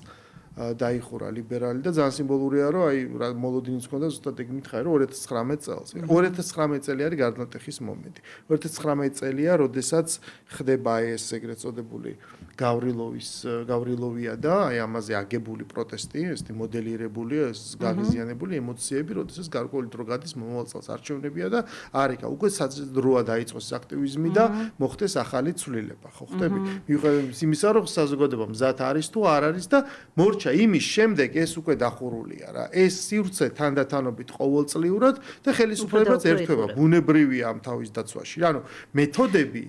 დაიხურა ლიბერალი და ძალიან სიმბოლურია რომ აი მოლოდინიც ქონდა ზუსტად ეგ მითხარი რომ 2019 წელს 2019 წელი არის გარდატეხის მომენტი 2019 წელია როდესაც ხდება ეს ეგრეთ წოდებული გავრილოვია და აი ამაზე აგებული პროტესტი ესეთი მოდელირებული ეს გაღიზიანებული ემოციები როდესაც გარკვეული დრო გადის მომავალ წელს არჩევნებია და არიქა უკვე დროა დაიწყოს აქტივიზმი და მოხდეს ახალი ცვლილება ხო ხტები მიუხედავად იმისა რომ საზოგადოება მზად არის თუ არ არის და იმის შემდეგ ეს უკვე დახურულია რა ეს სივრცე თანდათანობით ყოველწლიურად და ხელისუფლებაც ერთვება ბუნებრივია ამ თავის დაცვაში ანუ მეთოდები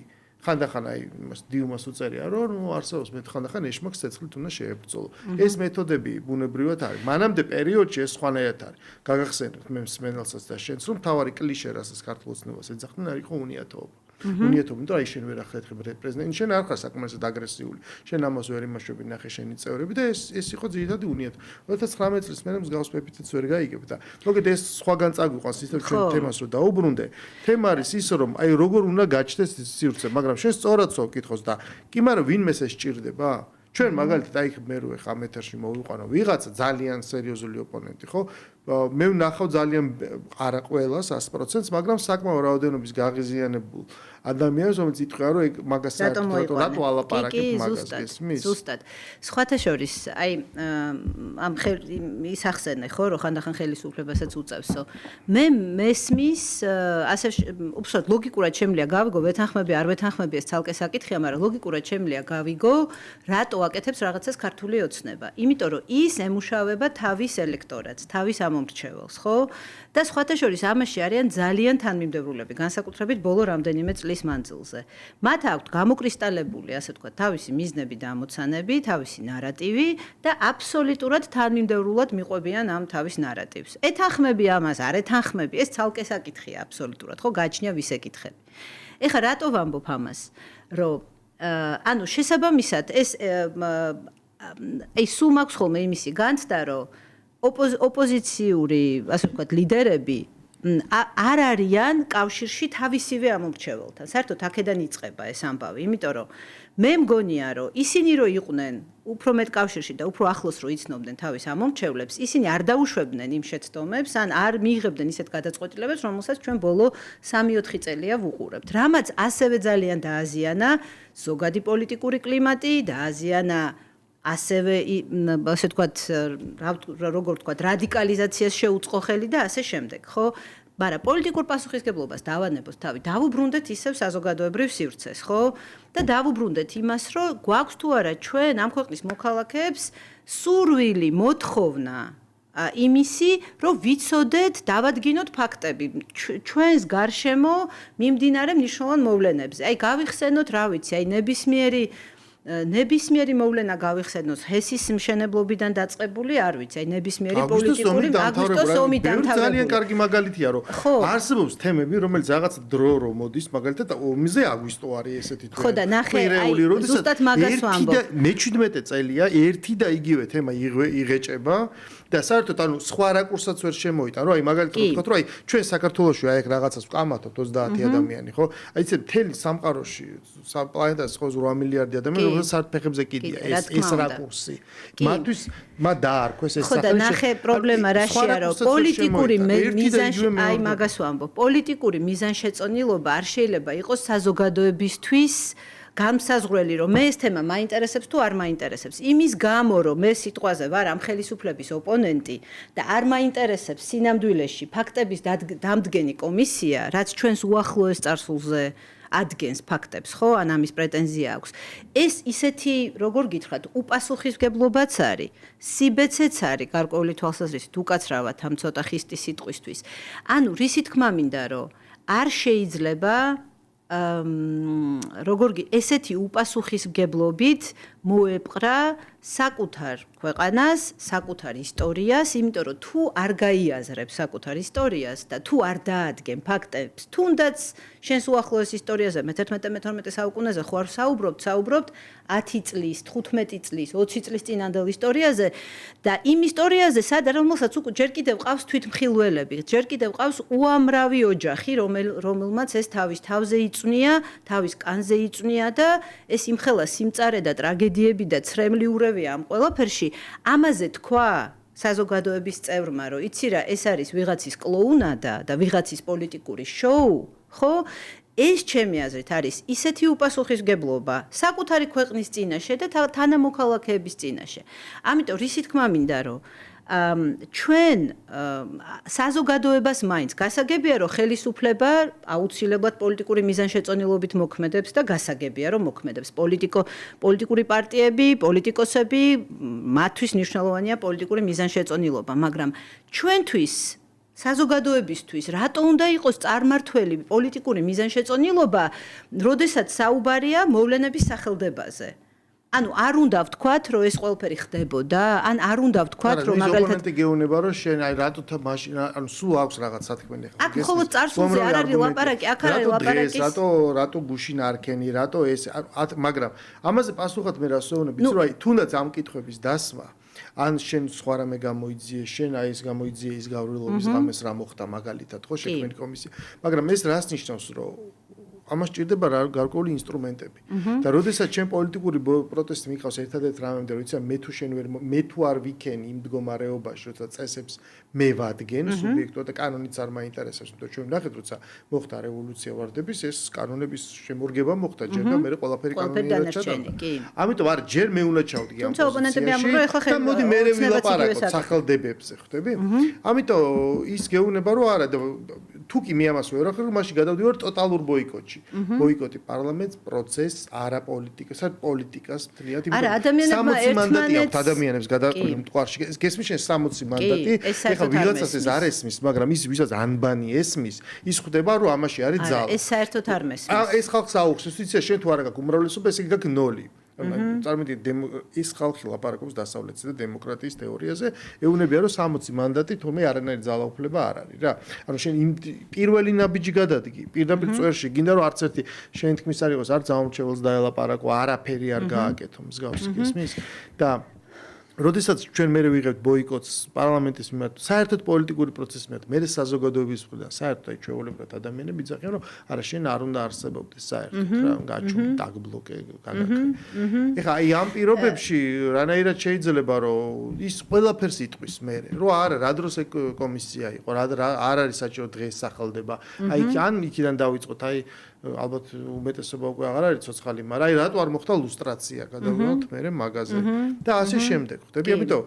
ხანდახან აი იმას დიუმას უწერია რომ არსებობს ხანდახან ეშმაკს ცეცხლით უნდა შეებრძოლო ეს მეთოდები ბუნებრივად არის მანამდე პერიოდში ეს სხვანაირად არის გაგახსენებთ მე მსმენელსაც და შენს რომ თავარი კლიშე რასაც ქართულ ოცნებას ეძახდნენ არის ხო უნიათოობა უნიათოობა იმიტომ აი შენ ვერ ახერხებ პრეზიდენტი შენ არ ხარ საკმარისად აგრესიული შენ ამას ვერ იმაშვები ნახე შენი წევრები და ეს იყო ძირითადი უნიათო 2019 წლის მერე მსგავს პეპიტიც ვერ გაიგებ და მოგეთ ეს სხვაგან წაგვიყვანს ისევ ჩვენ თემას რომ დაუბრუნდე თემა არის ის რომ აი როგორ უნდა გაჩნდეს სივრცე მაგრამ შენ სწორად ვკითხოს და კი მაგრამ ვინმეს ეს სჭირდება ჩვენ მაგალითად აი მე რო ხა მეთერში მოვიყვანო ვიღაცა ძალიან სერიოზული ოპონენტი ხო მე ვნახავ ძალიან არა ყველა 100%-ს მაგრამ საკმაო რაოდენობის გაღიზიანებულ ადამიანს რომელიც იტყვია რომ ეგ მაგას საერთოდ რატო ალაპარაკებ მაგას გესმის ზუსტად სხვათა შორის აი ამ ის ახსენე ხო რომ ხანდახან ხელისუფლებასაც უწევსო მე მესმის ასე უბრალოდ ლოგიკურად შემიძლია გავიგო ვეთანხმები არ ვეთანხმები ეს ცალკე საკითხია მაგრამ ლოგიკურად შემიძლია გავიგო რატო აკეთებს რაღაცას ქართული ოცნება იმიტომ რომ ის ემუშავება თავის ელექტორატს თავის მომრჩეველს, ხო? და სხვათა შორის ამაში არიან ძალიან თანმიმდევრულები, განსაკუთრებით ბოლო რამდენიმე წლის მანძილზე. მათ აქვთ გამოკრისტალებული, ასე ვთქვათ, თავისი მიზნები და ამოცანები, თავისი ნარატივი და აბსოლუტურად თანმიმდევრულად მიყვებიან ამ თავის ნარატივს. ეთანხმები ამას, არ ეთანხმები, ეს ცალკე საკითხია აბსოლუტურად, ხო? გააჩნია ვის ეკითხები. ეხლა რატო ვამბობ ამას, რომ ანუ შესაბამისად ეს სულ მაქვს ხოლმე იმისი განცდა, რომ ოპოზიციური, ასე ვთქვათ, ლიდერები არ არიან კავშირში თავისივე ამომრჩეველთან. საერთოდ აქედან იწყება ეს ამბავი, იმიტომ რომ მე მგონია, რომ ისინი რო იყვნენ უფრო მეტ კავშირში და უფრო ახლოს რო იცნობდნენ თავის ამომრჩევლებს, ისინი არ დაუშვებდნენ იმ შეცდომებს, ან არ მიიღებდნენ ისეთ გადაწყვეტილებებს, რომელსაც ჩვენ ბოლო 3-4 წელია ვუყურებთ. რამაც ასევე ძალიან დააზიანა ზოგადი პოლიტიკური კლიმატი, დააზიანა ასევე ასე ვთქვათ, როგორ ვთქვათ, რადიკალიზაციას შეუწყო ხელი და ასე შემდეგ, ხო? მაგრამ პოლიტიკურ პასუხისგებლობას დავანებოთ თავი, დავუბრუნდეთ ისევ საზოგადოებრივ სივრცეს, ხო? და დავუბრუნდეთ იმას, რომ გვაქვს თუ არა ჩვენ ამ ქვეყნის მოქალაქეებს სურვილი, მოთხოვნა იმისი, რომ ვიცოდეთ, დავადგინოთ ფაქტები ჩვენს გარშემო მიმდინარე მნიშვნელოვან მოვლენებზე. აი გავიხსენოთ, რა ვიცი, აი ნებისმიერი მოვლენა გავიხსენოთ ჰესის მშენებლობიდან დაწყებული, არ ვიცი, აი ნებისმიერი პოლიტიკური აგვისტოს ომი დამთავრებული. ძალიან კარგი მაგალითია, რომ არსებობს თემები, რომელიც რაღაც დრო რო მოდის, მაგალითად ომზე აგვისტო არის ესეთი თემა. ხო და ნახე, აი ზუსტად მაგას ვამბობ. მე-17 წელია ერთი და იგივე თემა იღეჭება და საერთოდ ანუ სხვა რაკურსაც ვერ შემოიტან, რომ აი მაგალითად ვთქვათ, რომ აი ჩვენ საქართველოში აი ეგ რაღაცას ვკამათობთ 30 ადამიანი, ხო? აი ესე მთელი სამყაროში, პლანეტაზე ხო 8 მილიარდი ადამიანი საფეხებზე კიდია ეს რაკურსი. მათთვის მათ დაარქვეს ეს სახელი. ხო და ნახე პრობლემა რაშია, რომ პოლიტიკური მიზანში, აი მაგას ვამბობ, პოლიტიკური მიზანშეწონილობა არ შეიძლება იყოს საზოგადოებისთვის გამსაზღვრელი, რომ მე ეს თემა მაინტერესებს თუ არ მაინტერესებს. იმის გამო, რომ მე სიტყვაზე ვარ ამ ხელისუფლების ოპონენტი და არ მაინტერესებს სინამდვილეში ფაქტების დამდგენი კომისია, რაც ჩვენს უახლოეს წარსულზე ადგენს ფაქტებს, ხო? ან ამის პრეტენზია აქვს. ეს ისეთი, როგორ გითხრათ, უპასუხისმგებლობაც არის, სიბეცეც არის გარკვეული თვალსაზრისით, უკაცრავად ამ ცოტა ხისტი სიტყვისთვის. ანუ რისი თქმა მინდა, რომ არ შეიძლება ესეთი უპასუხისმგებლობით მოეპყრა საკუთარ ქვეყანას, საკუთარ ისტორიას, იმიტომ რომ თუ არ გაიაზრებ საკუთარ ისტორიას და თუ არ დაადგენ ფაქტებს, თუნდაც შენს უახლოეს ისტორიაზე მე-11-12 საუკუნეზე ხო არ საუბრობთ 10 წლის, 15 წლის, 20 წლის წინანდელ ისტორიაზე და იმ ისტორიაზე რომელსაც უკვე ჯერ კიდევ ყავს თვითმხილველები, ჯერ კიდევ ყავს უამრავი ოჯახი, რომელმაც ეს თავის თავზე იწვნია, თავის კანზე იწვნია და ეს იმხელა სიმწარე და ტრაგედიები და ცრემლიურებია ამ ყველაფერში, ამაზე თქვა საზოგადოების წევრმა, რომ იცი რა, ეს არის ვიღაცის კლოუნადა და ვიღაცის პოლიტიკური შოუ, ხო? ეს ჩემი აზრით არის ისეთი უპასუხისმგებლობა საკუთარი ქვეყნის წინაშე და თანამოქალაქეების წინაშე. ამიტომ რისი თქმა მინდა, რომ ჩვენ საზოგადოებას მაინც გასაგებია, რომ ხელისუფლება აუცილებლად პოლიტიკური მიზანშეწონილობით მოქმედებს და გასაგებია, რომ მოქმედებს პოლიტიკური პარტიები, პოლიტიკოსები, მათთვის მნიშვნელოვანია პოლიტიკური მიზანშეწონილობა, მაგრამ ჩვენთვის საზოგადოებისთვის რატო უნდა იყოს წარმართველი პოლიტიკური მიზანშეწონილობა, როდესაც საუბარია მოვლენების სახელდებაზე? ანუ არ უნდა ვთქვათ, რომ ეს ყველაფერი ხდებოდა, ან არ უნდა ვთქვათ, რომ მაგალითად ოპონენტი გეუბნება, რომ შენ აი რატო მაშინ ანუ სულ აქვს რაღაც სათქმელი ხა. აქ მხოლოდ წარსულზე არ არის ლაპარაკი, აქ არის ლაპარაკი. რატო გუშინ არ ქენი, რატო ეს, მაგრამ ამაზე პასუხად მე რას ვეუბნები, რომ აი თუნდაც ამ კითხვების დასმა ან შენ სხვა რამე გამოიძიე, შენ აი ეს გამოიძიე ის გავრილობის გამეს რა მოხდა მაგალითად, ხო შექმენი კომისია. მაგრამ ეს რას ნიშნავს, რომ ამას ჭირდება გარკვეული ინსტრუმენტები. და როდესაც ჩვენ პოლიტიკური პროტესტი მიყავს ერთადერთ რამემდე, რომ იცი მე თუ არ ვიქენი იმ მდგომარეობაში, როცა წესებს მე ვადგენ სუბიექტურად და კანონიც არ მაინტერესებს, იმიტომ ჩვენ ვნახეთ, როცა მოხდა რევოლუცია ვარდების, ეს კანონების შემორგება მოხდა ჯერ და მე ყველაფერი კანონიურად ჩატარდა. ამიტომ არ ჯერ მე უნდა ჩავდგე ამ პოზიციაში. და მოდი მე ვილაპარაკოთ სახელდებებზე, ხვდები? ამიტომ ის გეუბნება, რომ არა თუ კი მე ამას ვერ ახერხებ, მაშინ გადავდივარ ტოტალურ ბოიკოტში. ბოიკოტი პარლამენტს, პროცესს, არა პოლიტიკას, არა პოლიტიკას მთლიანად. არა, ადამიანებმა 60 მანდატი აქვს ადამიანებს გადაყოლილი მტკვარში. გესმის შენ 60 მანდატი. ეხლა ვიღაცას ეს არ ესმის, მაგრამ ის ვისაც ანბანი ესმის, ის ხვდება, რომ ამაში არის ძალა. ეს საერთოდ არ მესმის. ეს ხალხს აუხსნეს, იცი შენ თუ არ გაქვს უმრავლესობა, ესე იგი გაქვს 0. წარმოვიდგინე ის ხალხი ლაპარაკობს დასავლეთზე და დემოკრატიის თეორიაზე, ეუბნებიან რომ 60 მანდატი თურმე არანაირი ძალაუფლება არ არის რა. ანუ შენ იმ პირველი ნაბიჯი გადადგი, პირდაპირ წვერში გინდა რომ არც ერთი შენი თქმის არ იყოს, არ ძალამრჩეველს დაელაპარაკო, არაფერი არ გააკეთო მსგავსი გესმის? და როდესაც ჩვენ მე ვიღებთ ბოიკოტს პარლამენტის მიმართ, საერთოდ პოლიტიკური პროცესის მიმართ, მე საზოგადოების მხრიდან, საერთოდ აი ჩვეულებრივად ადამიანები იძახიან, რომ არა შენ არ უნდა არსებობდეს საერთოდ რა, გაჩვენ, დაგბლოკე, განაყრე. ეხლა აი ამ პირობებში რანაირად შეიძლება რომ ის ყველაფერს იტყვის მე, რომ არა, რა დროს კომისია იყო, არ არის საჭირო დღეს სახელდება. აი ან იქიდან დავიწყოთ, აი ალბათ უმეტესობა უკვე აღარ არის ცოცხალი, მაგრამ აი რატო არ მოხდა ლუსტრაცია, გადავიდოთ მე მაგაზე და ასე შემდეგ. ხდები, ამიტომ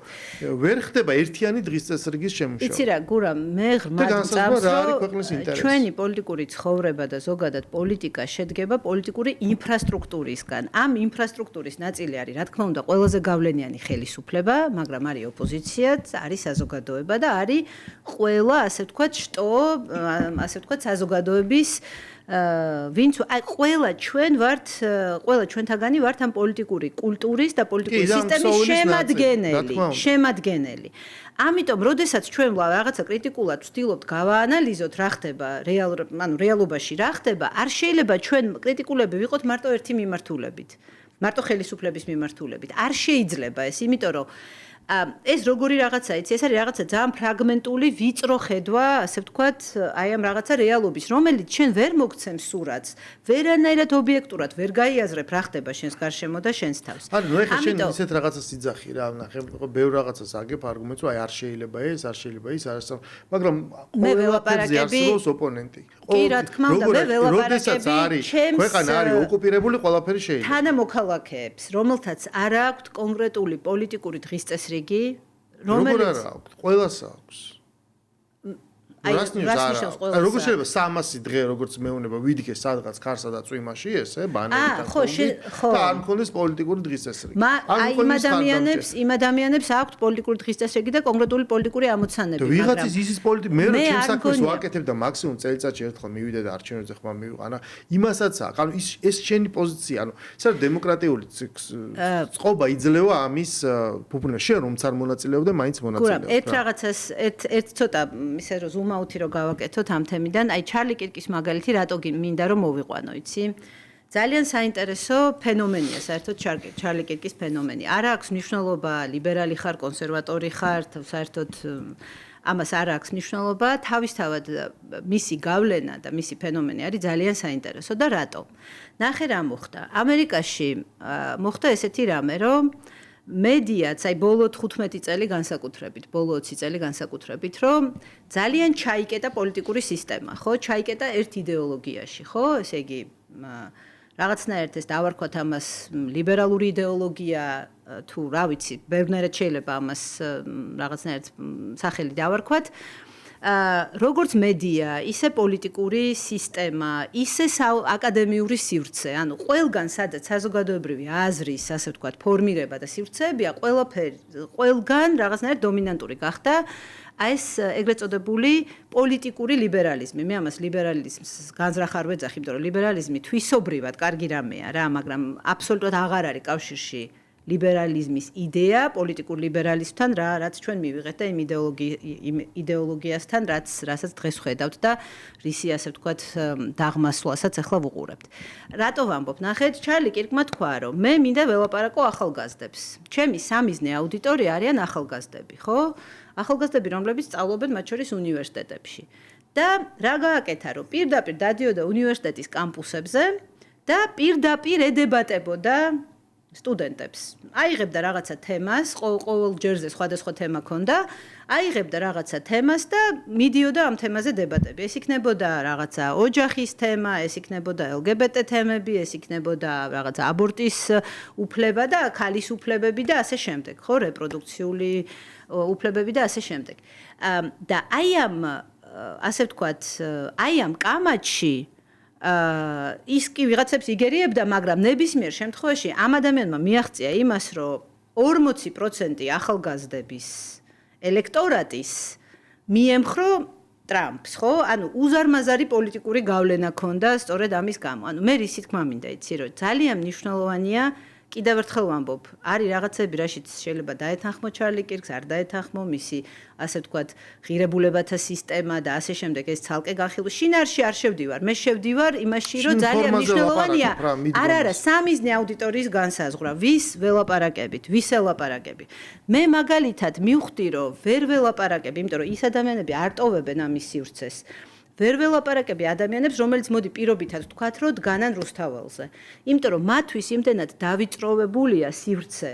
ვერ ხდება ერთიანი დღის წესრიგის შემუშავა. იცი რა, გურა, მე ღრმად მწამს, რომ ჩვენი პოლიტიკური ცხოვრება და ზოგადად პოლიტიკა შედგება პოლიტიკური ინფრასტრუქტურისგან. ამ ინფრასტრუქტურის ნაწილი არის, რა თქმა უნდა, ყველაზე გავლენიანი ხელისუფლება, მაგრამ არის ოპოზიციაც, არის საზოგადოება და არის ყველა, ასე ვთქვათ, შტო, ასე ვთქვათ, საზოგადოების ვინც აი ყველა ჩვენ ვართ ყველა ჩვენთაგანი ვართ ამ პოლიტიკური კულტურის და პოლიტიკური სისტემის შემადგენელი. ამიტომ, როდესაც ჩვენ რაღაცა კრიტიკულად ვცდილობთ გავაანალიზოთ რა ხდება რეალობაში რა ხდება, არ შეიძლება ჩვენ კრიტიკულები ვიყოთ მარტო ერთი მიმართულებით, მარტო ხელისუფლების მიმართულებით. არ შეიძლება ეს, იმიტომ რომ ეს როგორი რაღაცა იცი, ეს არის რაღაცა ძალიან ფრაგმენტული, ვიწრო ხედვა, ასე ვთქვათ, აი ამ რაღაცა რეალობის, რომელიც ჩვენ ვერ მოგცემს სურათს, ვერანაირად ობიექტურად ვერ გაიაზრებ რა ხდება შენს გარშემო და შენს თავს. ანუ ეხლა შენ ისეთ რაღაცას იძახი რა, ნახე, ბევრ რაღაცას აგებ არგუმენტს, აი არ შეიძლება ეს, არ შეიძლება ის, მაგრამ ყველაფერზე არსებობს ოპონენტი. კი, რა თქმა უნდა, მე ველაპარაკები ჩემს ქვეყანა არის ოკუპირებული, ყველაფერი შეიძლება. თანამოქალაქეებს, რომელთაც არ აქვთ კონკრეტული პოლიტიკური დღის წესრიგი როგორ არა აქვს? ყველას აქვს. როგორ შეიძლება 300 დღე როგორც მეუნება ვიდგე სადღაც ხარსა და წვიმაში ესე ბანერიდან და არ მქონდეს პოლიტიკური დღის წესრიგი. იმ ადამიანებს აქვთ პოლიტიკური დღის წესრიგი და კონკრეტული პოლიტიკური ამოცანები, მაგრამ ვიღაცის ისის პოლიტიკა მე რო ჩემს საქმეს ვაკეთებ და მაქსიმუმ წელიწადში ერთხელ მივიდე და არჩევნებზე ხმა მივიყანა, იმასაც აქვს. ანუ ეს შენი პოზიცია, ანუ საერთოდ დემოკრატიული წყობა იძლევა ამის ფუფუნა შენ რომც არ მონაწილეობ და მაინც მონაწილეობ. ერთ რაღაცას ერთ ცოტა ისე რომ აუთი რომ გავაკეთოთ ამ თემიდან, აი ჩარლი კირკის მაგალითი რატო მინდა რომ მოვიყვანო, იცი? ძალიან საინტერესო ფენომენია საერთოდ ჩარლი კირკის ფენომენი. არ აქვს მნიშვნელობა ლიბერალი ხარ, კონსერვატორი ხარ, საერთოდ ამას არ აქვს მნიშვნელობა, თავისთავად მისი გავლენა და მისი ფენომენი არის ძალიან საინტერესო და რატო? ნახე რა მოხდა. ამერიკაში მოხდა ესეთი რამე, რომ მედიაც, აი ბოლო 15 წელი განსაკუთრებით, ბოლო 20 წელი განსაკუთრებით, რომ ძალიან ჩაიკეტა პოლიტიკური სისტემა, ხო? ჩაიკეტა ერთ იდეოლოგიაში, ხო? ესე იგი, რაღაცნაირად ეს დავარქვათ ამას ლიბერალური იდეოლოგია, თუ რა ვიცი, ბევრნაირად შეიძლება ამას რაღაცნაირად სახელი დავარქვათ. როგორც მედია, ისე პოლიტიკური სისტემა, ისე აკადემიური სივრცე, ანუ ყველგან სადაც საზოგადოებრივი აზრის, ასე ვთქვათ, ფორმირება და სივრცეებია, ყველგან რაღაცნაირად დომინანტური გახდა ეს ეგრეთ წოდებული პოლიტიკური ლიბერალიზმი. მე ამას ლიბერალიზმს განზრახ არ ვეძახი, იმიტომ რომ ლიბერალიზმი თვისობრივად კარგი რამეა რა, მაგრამ აბსოლუტურად აღარ არის კავშირში ლიბერალიზმის იდეა პოლიტიკურ ლიბერალიზმთან, რაც ჩვენ მივიღეთ და იმ იდეოლოგიასთან, რასაც დღეს ხედავთ და რისი ასე ვთქვათ დაღმასვლასაც ახლა ვუყურებთ. რატო ვამბობ? ნახეთ, ჩარლი კირკმა თქვა, რომ მე მინდა ველაპარაკო ახალგაზრდებს. ჩემი სამიზნე აუდიტორია არიან ახალგაზრდები, ხო? ახალგაზრდები, რომლებიც სწავლობენ მათ შორის უნივერსიტეტებში. და რა გააკეთა, რომ პირდაპირ დადიოდა უნივერსიტეტის კამპუსებზე და პირდაპირ ედებატებოდა სტუდენტებს. აიღებდა რაღაცა თემას, ყოველ ჯერზე სხვადასხვა თემა ქონდა, აიღებდა რაღაცა თემას და მიდიოდა ამ თემაზე დებატები. ეს იქნებოდა რაღაცა ოჯახის თემა, ეს იქნებოდა LGBT თემები, ეს იქნებოდა რაღაცა აბორტის უფლება და ქალის უფლებები და ასე შემდეგ, ხო, რეპროდუქციული უფლებები და ასე შემდეგ. და აი ამ ასე ვთქვათ, აი ამ კამათში ის კი ვიღაცებს იგერიებდა, მაგრამ ნებისმიერ შემთხვევაში ამ ადამიანმა მიაღწია იმას, რომ 40% ახალგაზრდების ელექტორატის მიემხრო ტრამპს, ხო? ანუ უზარმაზარი პოლიტიკური გავლენა ქონდა სწორედ ამის გამო. ანუ მე რისი თქმა მინდა იცი, რომ ძალიან მნიშვნელოვანია კიდევ ერთხელ ვამბობ, არის რაღაცები, რაშიც შეიძლება დაეთანხმო ჩარლი კირკს, არ დაეთანხმო მისი, ასე ვთქვათ, ღირებულებათა სისტემა და ასე შემდეგ ეს ცალკე განხილვა. შინაარსში არ შევდივარ, მე შევდივარ იმაში, რომ ძალიან მნიშვნელოვანია. არა, სამიზნე აუდიტორიის განსაზღვრა, ვის ველაპარაკებით, ვის ელაპარაკები. მე მაგალითად მივხვდი, რომ ვერ ველაპარაკები, იმიტომ რომ ის ადამიანები არ ტოვებენ ამის სივრცეს. ვერ ველაპარაკები ადამიანებს, რომელიც მოდი პირობითად ვთქვათ, რომ დგანან რუსთაველზე. იმიტომ რომ მათთვის იმდენად დავიწროვებულია სივრცე,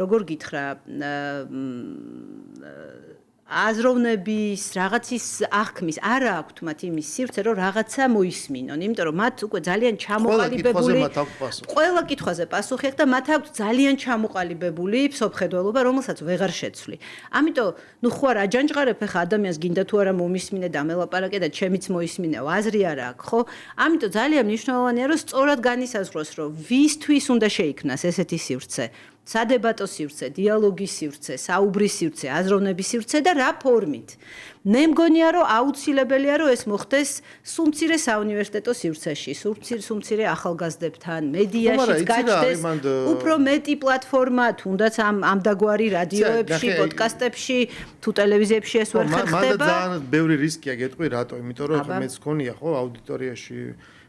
როგორ გითხრა, აზროვნების, რაღაცის აღქმის, არა აქვთ მათ იმის სივრცე, რომ რაღაცა მოისმინონ, იმიტომ რომ მათ უკვე ძალიან ჩამოყალიბებული ყველა კითხვაზე პასუხი აქვს და მათ აქვთ ძალიან ჩამოყალიბებული ფსოფხედველობა, რომელსაც ვეღარ შეცვლი. ამიტომ, ნუ ხო არ აჯანჯღარებ ხა ადამიანს გინდა თუ არა მომისმინე და მელაპარაკე და ჩემიც მოისმინეო, აზრი არა აქვს, ხო? ამიტომ ძალიან მნიშვნელოვანია, რომ სწორად განისაზღვროს, რომ ვისთვის უნდა შეიქმნას ესეთი სივრცე. სადებატო სივრცე, დიალოგის სივრცე, საუბრის სივრცე, აზროვნების სივრცე და რა ფორმით. მე მგონია, რომ აუცილებელია, რომ ეს მოხდეს სუმცირე საუნივერსიტეტო სივრცეში, სუმცირე ახალგაზრდებთან, მედიაში გაჩნდეს უფრო მეტი პლატფორმა, თუნდაც ამდაგვარი რადიოებში, პოდკასტებში, თუ ტელევიზიებში ეს ვერ ხდება. ძალიან ბევრი რისკია გეტყვი, რატო? იმიტომ რომ მეც გქონია ხო აუდიტორიაში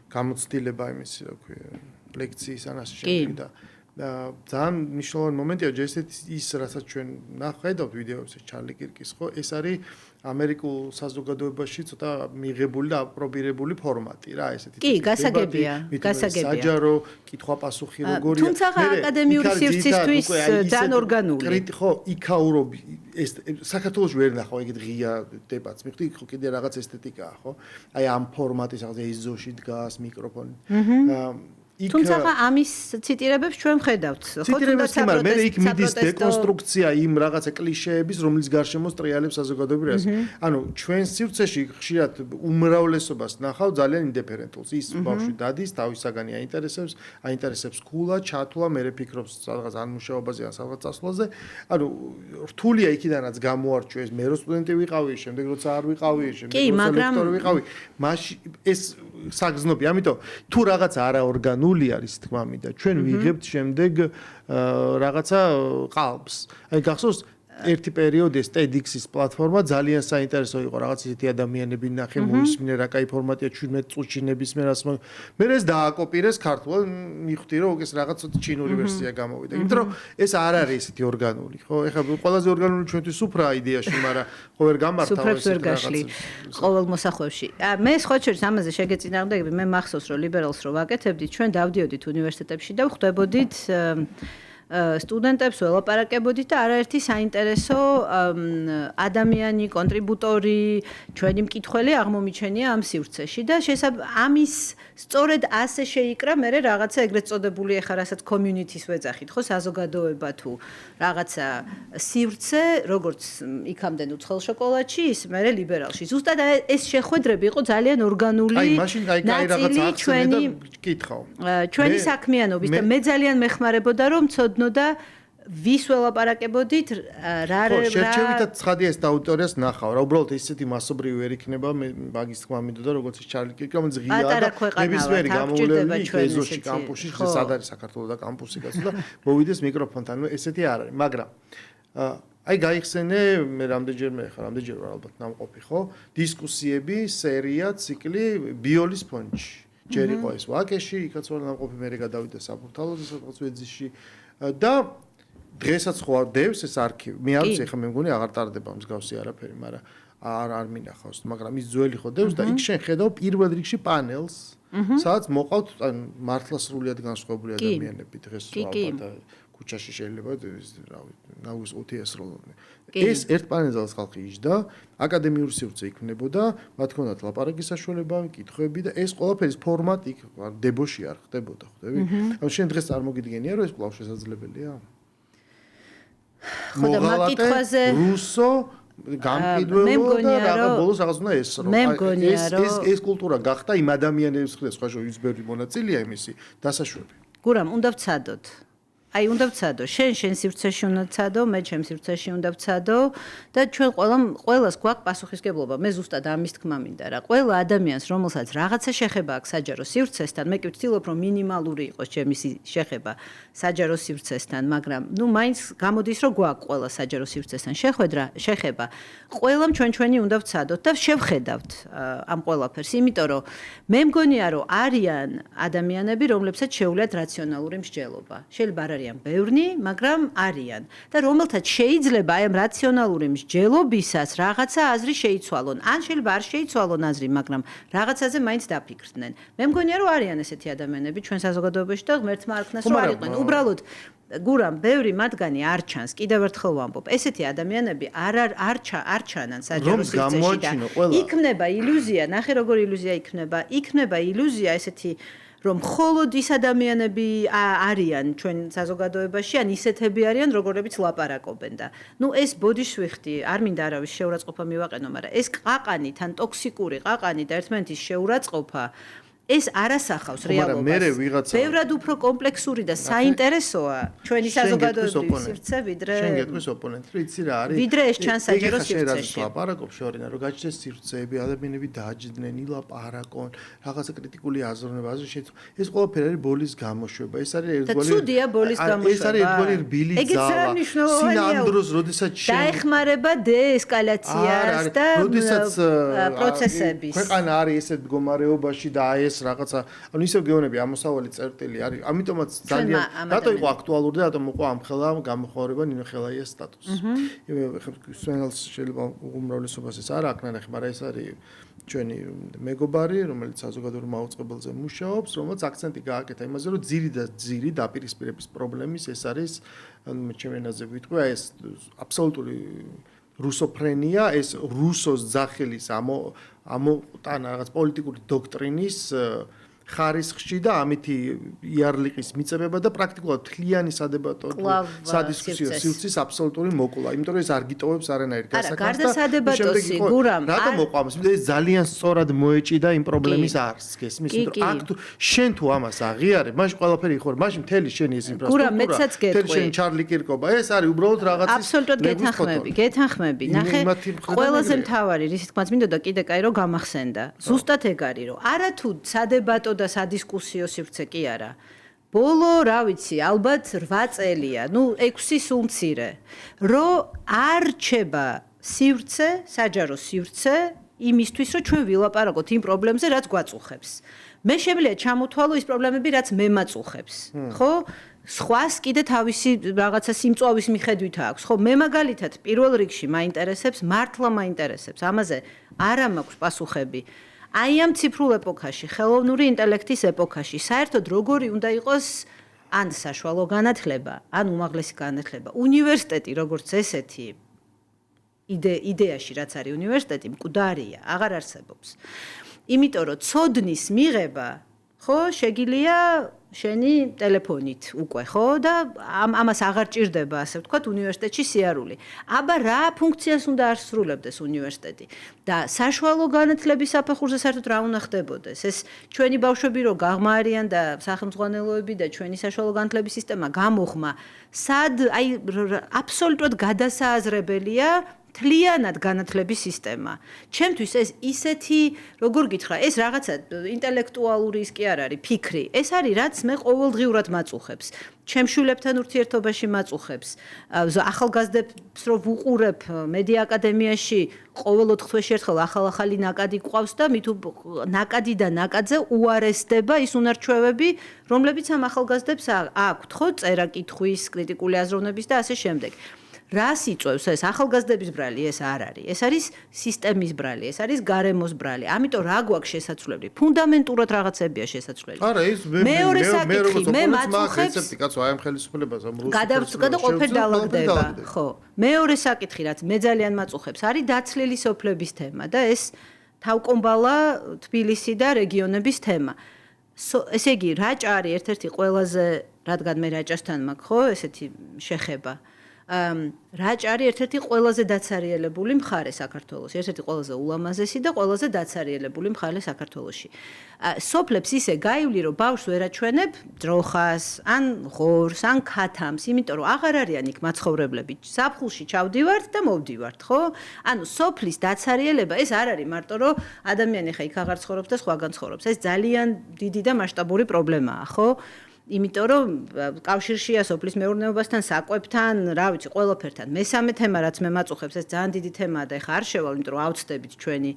გამოცდილება იმის, რა ქვია, ლექციის ანასე შემდეგ და ძალიან მნიშვნელოვანი მომენტია, ჯერ ის რასაც ჩვენ ნახვედავთ ვიდეოებში ჩარლი კირკის, ხო, ეს არის ამერიკულ საზოგადოებაში ცოტა მიღებული და აპრობირებული ფორმატი რა, ესეთი. კი, გასაგებია, გასაგებია. საჯარო კითხვა-პასუხი როგორია. თუმცა აკადემიური სივრცისთვის ძალიან ორგანული. ხო, იქაურობი ეს საქართველოში ვერ ნახავ ეგეთ ღია დებატს. მიხდი ხო კიდე რაღაც ესთეტიკაა, ხო? აი ამ ფორმატის რაღაც ეზოში დგას მიკროფონი. თუმცა ამის ციტირებებს ჩვენ ვხედავთ, ხო? ციტირებებს კი, მაგრამ მე იქ მიდის დეკონსტრუქცია იმ რაღაცა კლიშეების, რომლის გარშემო სტრიალებს საზოგადოებრივი. ანუ ჩვენ სივრცეში ხშირად უმრავლესობას ნახავ ძალიან ინდიფერენტულს. ის ბავშვი დადის, თავის საგანი აინტერესებს ქულა, ჩათვლა, მე ფიქრობს რაღაც ანმუშაობაზე, ან რაღაც წასვლაზე. ანუ რთულია იქიდანაც გამოარჩიო ეს მე რო სტუდენტი ვიყავი, შემდეგ როცა არ ვიყავი, შემდეგ როცა ლექტორი ვიყავი. მაშინ ეს საგზნობია, ამიტომ თუ რაღაც არაორგანული არის თქმა მინდა, ჩვენ ვიღებთ შემდეგ რაღაცა ყალბს. აი გახსოვს ერთი პერიოდი ეს TEDx-ის პლატფორმა ძალიან საინტერესო იყო, რაღაც ისეთი ადამიანები ნახე, მოისმინე რა კაი ფორმატია 17 წუთში ნებისმიერას. მე ეს დააკოპირეს ქართულად, მივხვდი რომ ეს რაღაც ჩინური ვერსია გამოვიდა. იმიტომ რომ ეს არ არის ესეთი ორგანული, ხო? ეხლა ყველაზე ორგანული ჩვენთვის სუფრა idea-ში, მაგრამ ხო ვერ გამართავ ეს რაღაცა. ყოველ მოსახვევში. მე სხვა შორის ამაზე შეგეწინააღმდეგები, მე მახსოვს რომ ლიბერალს რო ვაკეთებდით, ჩვენ დავდიოდით უნივერსიტეტებში და ვხვდებოდით სტუდენტებს ველაპარაკებოდით და არაერთი საინტერესო ადამიანი, კონტრიბუტორი, ჩვენი მკითხველი აღმომიჩენია ამ სივრცეში და ამის სწორედ ასე შეიკრა მე რაღაცა ეგრეთ წოდებული ახლა რასაც community-ს ვეძახით, ხო, საზოგადოება თუ რაღაცა სივრცე, როგორც იქამდე უცხელ შოკოლადში, ის მე ლიბერალში. ზუსტად ეს შეხვედრები იყო ძალიან ორგანული. აი, მაშინ კაი რაღაცა ახსენე და გითხავ. ჩვენი საქმიანობის და მე ძალიან მეხმარებოდა რომ და ვის ველაპარაკებოდით რა შერჩევითად ცხადია ეს აუდიტორიას ნახავ რა უბრალოდ ესეთი მასობრივი ვერ იქნება მე მაგის თქმა მინდოდა როგორც ის ჩარლი კირკი რომელიც ღია და ნებისმიერი გამოვლენილი ეზოში კამპუსში სად არის საქართველოს და კამპუსი გასულ და მოვიდეს მიკროფონთან ნუ ესეთი არ არის მაგრამ აი გაიხსენე მე რამდენჯერმე ალბათ ნამყოფი ხო დისკუსიები სერია ციკლი ბიოლის ფონდში ჯერ იყო ეს ვაკეში იქაც ვარ ნამყოფი მე გადავიდა საფურთალოზე სადღაც ვეძისში და დღესაც ხო დევს ეს არქივი. მე არ ვიცი, ხა მე მგონი აღარ ტარდება მსგავსი არაფერი, მაგრამ არ მინახავს, მაგრამ ის ძველი ხო დევს და იქ შენ ხედავ პირველ რიგში პანელს, სადაც მოყავთ მართლა სრულიად განსხვავებული ადამიანები დღეს ალბათ ქუჩაში შეიძლება რავი 500 სროლობდნენ. ეს ერთ პანელზეც ხალხი იჯდა, აკადემიური სივრცე იქნებოდა, მათ ჰქონდათ ლაპარაკის საშუალება, კითხვები და ეს ყველაფერის ფორმატი იქ დებოში არ ხდებოდა, ხვდები? ანუ შენ დღეს წარმოგიდგენია, რომ ეს კვლავ შესაძლებელია? ხო და მაკითხვაზე რუსო გამყიდველობა და რაღაც ბოლოს რაღაც უნდა ესრო. ეს კულტურა გახდა იმ ადამიანების ხდეს სხვა შორის ბევრი მონაწილეა იმისი დასაშვები. გურამ, უნდა ვცადოთ. აი უნდა ვცადო, შენ სივრცეში უნდა ვცადო, მე ჩემ სივრცეში უნდა ვცადო და ჩვენ ყველას გვაქვს პასუხისგებლობა. მე ზუსტად ამის თქმა მინდა რა. ყველა ადამიანს, რომელსაც რაღაცა შეხება აქვს საჯარო სივრცესთან, მე კი ვცდილობ, რომ მინიმალური იყოს ჩემი შეხება საჯარო სივრცესთან, მაგრამ მაინც გამოდის, რომ გვაქვს ყველა საჯარო სივრცესთან შეხება. ყველამ ჩვენი უნდა ვცადოთ და შევხედავთ ამ ყველაფერს, იმიტომ რომ მე მგონია, რომ არიან ადამიანები, რომლებსაც შეუძლიათ რაციონალური მსჯელობა. შეიძლება არ არიან ბევრნი, მაგრამ არიან და რომელთაც შეიძლება აი ამ რაციონალური მსჯელობისას რაღაცა აზრი შეიცვალონ. ან შეიძლება არ შეიცვალონ აზრი, მაგრამ რაღაცაზე მაინც დაფიქრდნენ. მე მგონია, რომ არიან ესეთი ადამიანები ჩვენ საზოგადოებაში და ღმერთმა არ ქნას, რომ არ იყვნენ. უბრალოდ გურამ ბევრი მათგანი არ ჩანს, კიდევ ერთხელ ვამბობ, ესეთი ადამიანები არ ჩანან საჯარო სივრცეში და იქნება ილუზია, ნახე როგორ ილუზია იქნება ილუზია ესეთი რომ მხოლოდ ის ადამიანები არიან ჩვენ საზოგადოებაში, ან ისეთები არიან, როგორებიც ლაპარაკობენ და ეს ბოდიშს ვიხდი, არ მინდა არავის შეურაცხყოფა მივაყენო, მაგრამ ეს ყაყანი, თან ტოქსიკური ყაყანი და ერთმანეთის შეურაცხყოფა ეს არასახავს რეალობას. ბევრად უფრო კომპლექსური და საინტერესოა ჩვენი საზოგადოებრივი სივრცე, ვიდრე შენ გეტყვის ოპონენტი, იცი რა არის? ვიდრე ეს ჩანს საჯარო სივრცეში. ლაპარაკობ შორინა, რომ გაჩნდეს სივრცეები, ადამიანები დააჯდნენ, ილაპარაკონ, რაღაცა კრიტიკული აზროვნება, ეს ყველაფერი არის ბოლის გამოშვება. ეს არის ერთგვარი ცუდია ბოლის გამოშვება. ეს არის ერთგვარი რბილი ძალა. სინამდვილეს, როდესაც დაეხმარება დეესკალაციას და პროცესების. ქვეყანა არის ესეთ მდგომარეობაში და აი რაღაცა ისევ გეონები ამოსავალი წერტილი არის ამიტომაც ძალიან რატო იყო აქტუალური და რატომ იყო ამხელა გამოხმაურება ნინო ხელაიას სტატუსი სვენელს შეიძლება უმრავლესობას ეს არ აკნანახი მაგრამ ეს არის ჩვენი მეგობარი რომელიც საზოგადოებრივ მაუწყებელზე მუშაობს რომელიც აქცენტი გააკეთა იმაზე რომ ძირი დაპირისპირების პრობლემის ეს არის ჩემი ენაზე ვიტყვი აი ეს აბსოლუტური რუსოფრენია ეს რუსოს ძახილის ამოტანა რაღაც პოლიტიკური დოქტრინის ხარისხში და ამითი იარლიყის მიწებება და პრაქტიკულად თლიანი სადებატო სადისკუსიო სივრცის აბსოლუტური მოკულა. იმიტომ რომ ეს არ გიტოვებს არანაირ გასაკეთებას. არა, გარდა სადებატოსი, გურამ. რატომ მოყვამს? ეს ძალიან სწორად მოეჭიდა იმ პრობლემის არსს, გესმის? იმიტომ რომ აქ შენ თუ ამას აღიარებ, მაშინ ყველაფერი იხوره, მაშინ მთელი შენი ეს ინფრასტრუქტურა, მთელი შენი ჩარლი კირკობა, ეს არის უბრალოდ რაღაცის აბსოლუტურად გეთანხმები. ნახე, ყველაზე მთავარი, რითიც თქმაც მინდოდა კიდე კაი რომ გამახსენდა. ზუსტად ეგ არის, რომ არა თუ სადებატო და სადისკუსიო სივრცე კი არა. ბოლო, რა ვიცი, ალბათ 8 წელია, 6 სულ მცირე, რომ არ რჩება სივრცე, საჯარო სივრცე იმისთვის, რომ ჩვენ ვილაპარაკოთ იმ პრობლემებზე, რაც გვაწუხებს. მე შემიძლია ჩამოთვალო ის პრობლემები, რაც მე მაწუხებს, ხო? სხვას კიდე თავისი რაღაცა სიმწვავის მიხედვით აქვს, ხო? მე მაგალითად პირველ რიგში მაინტერესებს, მართლა მაინტერესებს, ამაზე არა მაქვს პასუხები. აი ამ ციფრულ ეპოქაში, ხელოვნური ინტელექტის ეპოქაში, საერთოდ როგორი უნდა იყოს ან საშუალო განათლება, ან უმაღლესი განათლება. უნივერსიტეტი როგორც ესეთი იდეაში, რაც არის უნივერსიტეტი, მკვდარია, აღარ არსებობს. იმიტომ რომ ცოდნის მიღება, ხო, შეგიძლია შენი ტელეფონით უკვე, ხო? და ამას აღარ ჭირდება, ასე ვთქვათ, უნივერსიტეტში სიარული. აბა რა ფუნქციას უნდა ასრულებდეს უნივერსიტეტი? და საშუალო განათლების საფეხურზე საერთოდ რა უნდა ხდებოდეს? ეს ჩვენი ბავშვები რო გაღმარიან და სახელმძღვანელოები და ჩვენი საშუალო განათლების სისტემა გამოხმა, სად აი აბსოლუტურად გადასააზრებელია თლიანად განათლების სისტემა. ჩემთვის ეს ისეთი, როგორ გითხრა, ეს რაღაცა ინტელექტუალური ის კი არ არის, ფიქრი. ეს არის რაც მე ყოველდღიურად მაწუხებს. ჩემ შვილებთან ურთიერთობაში მაწუხებს. ახალგაზრდებს რო ვუყურებ მედია აკადემიაში ყოველ 4 თვეში ერთხელ ახალი ნაკადი გვყავს და მით ნაკადი და ნაკადზე უარესდება ის უნარჩვევები, რომლებიც ამ ახალგაზრდებს აქვთ, ხო, წერა კითხვის, კრიტიკული აზროვნების და ასე შემდეგ. რას იწვევს ეს ახალგაზრდების ბრალი ეს არ არის. ეს არის სისტემის ბრალი, ეს არის გარემოს ბრალი. ამიტომ რა გვაქვს შესაძლებელი? ფუნდამენტურად რაღაცებია შესაძლებელი. არა, ეს მეორე საკითხი, მე მაწუხებს რეცეპტი კაცო, აი ამ ხელისუფლებას ამ რუსულ გადავწყვეტ ყველაფერი დაალაგდება. ხო. მეორე საკითხი, რაც მე ძალიან მაწუხებს, არის დაცლილი სოფლების თემა და ეს თავკომბალა თბილისი და რეგიონების თემა. ესე იგი, რაჭა არის ერთ-ერთი ყველაზე, რადგან მე რაჭასთან მაქვს, ხო, ესეთი შეხება. რაჭარი ერთ-ერთი ყველაზე დაცარიელებული მხარე საქართველოში, ერთ-ერთი ყველაზე ულამაზესი და ყველაზე დაცარიელებული მხარე საქართველოში. სოფლებს ისე გაივლი, რომ ბავშვს ვერ აჩვენებ ძროხას, ან ღორს, ან ქათამს, იმიტომ რომ აღარ არიან იქ მაცხოვრებლები. ზაფხულში ჩავდივართ და მოვდივართ, ხო? ანუ სოფლის დაცარიელება ეს არ არის მარტო რომ ადამიანი ხა იქ აღარ ცხოვრობს და სხვაგან ცხოვრობს. ეს ძალიან დიდი და მასშტაბური პრობლემაა, ხო? იმიტომ რომ კავშირშია სოფლის მეურნეობასთან, საკვებთან, რა ვიცი, ყველაფერთან. მესამე თემა, რაც მე მაწუხებს, ეს ძალიან დიდი თემაა და ეხა არ შევალ, იმიტომ რომ ავწდებით ჩვენი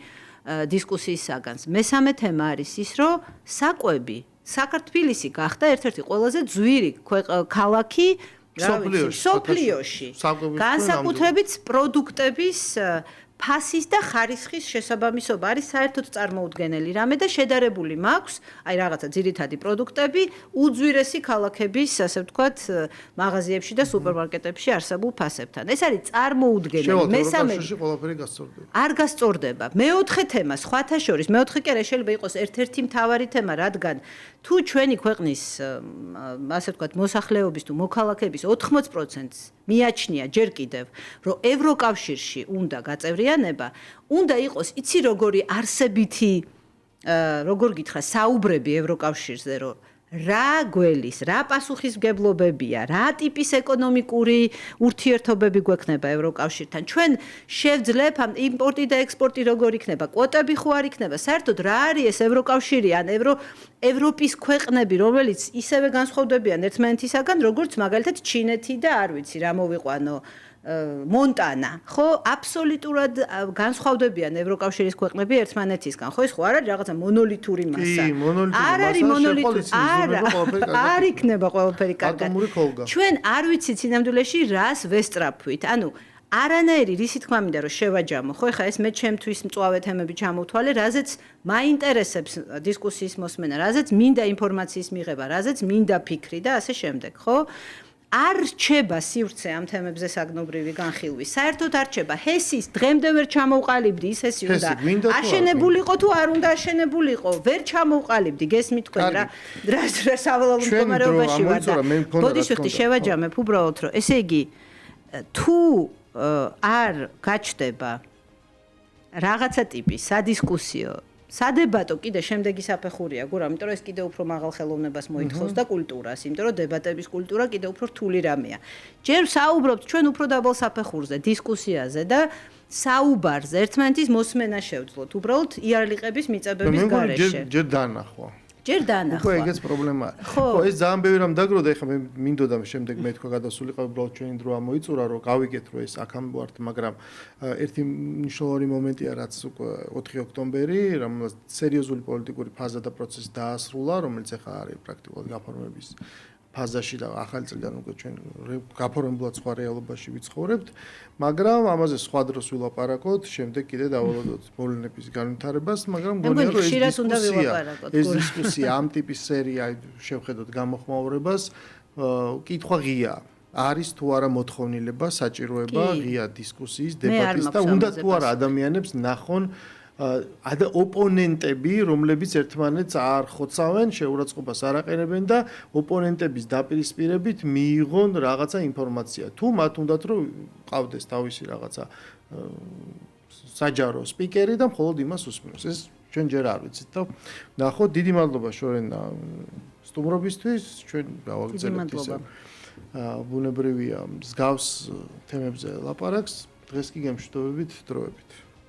დისკუსიის საგანს. მესამე თემა არის ის, რომ საკვები, საქართველოსი გახდა ერთ-ერთი ყველაზე ძვირი ქალაქი სოფლიოში. განსაკუთრებით პროდუქტების ფასის და ხარისხის შესაბამისობა არის საერთოდ წარმოუდგენელი რამე და შედარებული მაქვს, აი რაღაცა ძირითადი პროდუქტები უძვირესი ქალაქების, ასე ვთქვათ, მაღაზიებში და სუპერმარკეტებში არსებულ ფასებთან. ეს არის წარმოუდგენელი. მესამე ყველაფერი გასწორდება. არ გასწორდება. მეოთხე თემა, სხვათა შორის, მეოთხე კი არა შეიძლება იყოს ერთ-ერთი მთავარი თემა, რადგან თუ ჩვენი ქვეყნის, ასე ვთქვათ, მოსახლეობის თუ მოქალაქეების 80%-ს მიაჩნია ჯერ კიდევ, რომ ევროკავშირში უნდა გაწევრიანება, უნდა იყოს, იცი როგორი არსებითი, როგორ გითხრა, საუბრები ევროკავშირზე, რომ რა გველის, რა პასუხისმგებლობებია, რა ტიპის ეკონომიკური ურთიერთობები გვექნება ევროკავშირთან. ჩვენ შევძლებ ამ იმპორტი და ექსპორტი როგორ იქნება, კვოტები ხო არ იქნება. საერთოდ რა არის ეს ევროკავშირი ან ევროპის ქვეყნები, რომელიც ისევე განსხვავდებიან ერთმანეთისაგან, როგორც მაგალითად ჩინეთი და არ ვიცი რა მოვიყვანო მონტანა, ხო, აბსოლუტურად განსხვავდებიან ევროკავშირის ქვეყნები ერთმანეთისგან, ხო, ეს ხო არ არის რაღაცა მონოლითური მასა. არ არის მონოლითური, არ იქნება ყველაფერი კარგად. ჩვენ არ ვიცით სინამდვილეში რას ვესწრაფვით. ანუ არანაირი რისი თქმა მინდა რომ შევაჯამო, ხო, ეხა ეს მე ჩემთვის მწვავე თემები ჩამოვთვალე, რაზეც მაინტერესებს დისკუსიის მოსმენა, რაზეც მინდა ინფორმაციის მიღება, რაზეც მინდა ფიქრი და ასე შემდეგ, ხო? არ რჩება სივრცე ამ თემებზე საგნობრივი განხილვი. საერთოდ არ რჩება. ჰესის დღემდე ვერ ჩამოვყალიბდი, ის ჰესი უნდა აშენებულიყო თუ არ უნდა აშენებულიყო, ვერ ჩამოვყალიბდი, გესმით თქვენ რა სავალალო მდგომარეობაში ვარ და ბოდიშოხტი შევაჯამებ უბრალოდ რომ ესე იგი თუ არ გაჩნდება რაღაცა ტიპის სადისკუსიო სადებატო კიდე შემდეგი საფეხურია, გურა, იმიტომ რომ ეს კიდე უფრო მაღალ ხელოვნებას მოითხოვს და კულტურას, იმიტომ რომ დებატების კულტურა კიდე უფრო რთული რამეა. ჯერ საუბრობთ ჩვენ უფრო დაბალ საფეხურზე, დისკუსიაზე და საუბარზე, ერთმანეთის მოსმენა შევძლოთ, უბრალოდ იარლიყების მიწებების გარეშე. ჯერ დაანახვა. ჯერ დაანახვა. უკვე ეგეც პრობლემაა. ხო, ეს ძალიან ბევრი რამ დაგროვდა, ეხლა მე მინდოდა შემდეგ მე თქვა გადასულიყო, უბრალოდ ჩვენი დრო ამოიწურა, რომ გავიგეთ, რომ ეს აქ ვართ, მაგრამ ერთი მნიშვნელოვანი მომენტია, რაც უკვე 4 ოქტომბერი, რომელსაც სერიოზული პოლიტიკური ფაზა და პროცესი დაასრულა, რომელიც ახლა არის პრაქტიკულად გაფორმების ფაზაში და ახალი წლიდან უკვე ჩვენ გაფორმებულად სხვა რეალობაში ვიცხოვრებთ, მაგრამ ამაზე სხვა დროს ვილაპარაკოთ, შემდეგ კიდე დავალოდოთ მოვლენების განვითარებას, მაგრამ მგონია რომ ეს დისკუსია ამ ტიპის სერია შევხედოთ გამოხმაურებას, კითხვა ღია არის თუ არა მოთხოვნილება, საჭიროება ღია დისკუსიის, დებატის და უნდა თუ არა ადამიანებს ნახონ ოპონენტები, რომლებიც ერთმანეთს არ ხოცავენ, შეურაცხყოფას არ აყენებენ და ოპონენტების დაპირისპირებით მიიღონ რაღაცა ინფორმაცია. თუ მათ უნდათ რომ ყავდეს თავისი რაღაცა საჯარო სპიკერი და მხოლოდ იმას უსმენოს. ეს ჩვენ ჯერ არ ვიცით და ნახოთ, დიდი მადლობა შორენა სტუმრობისთვის, ჩვენ გავაგრძელებთ ისე ბუნებრივია მსგავს თემებზე ლაპარაკს. დღეს კი გემშვიდობებით დროებით.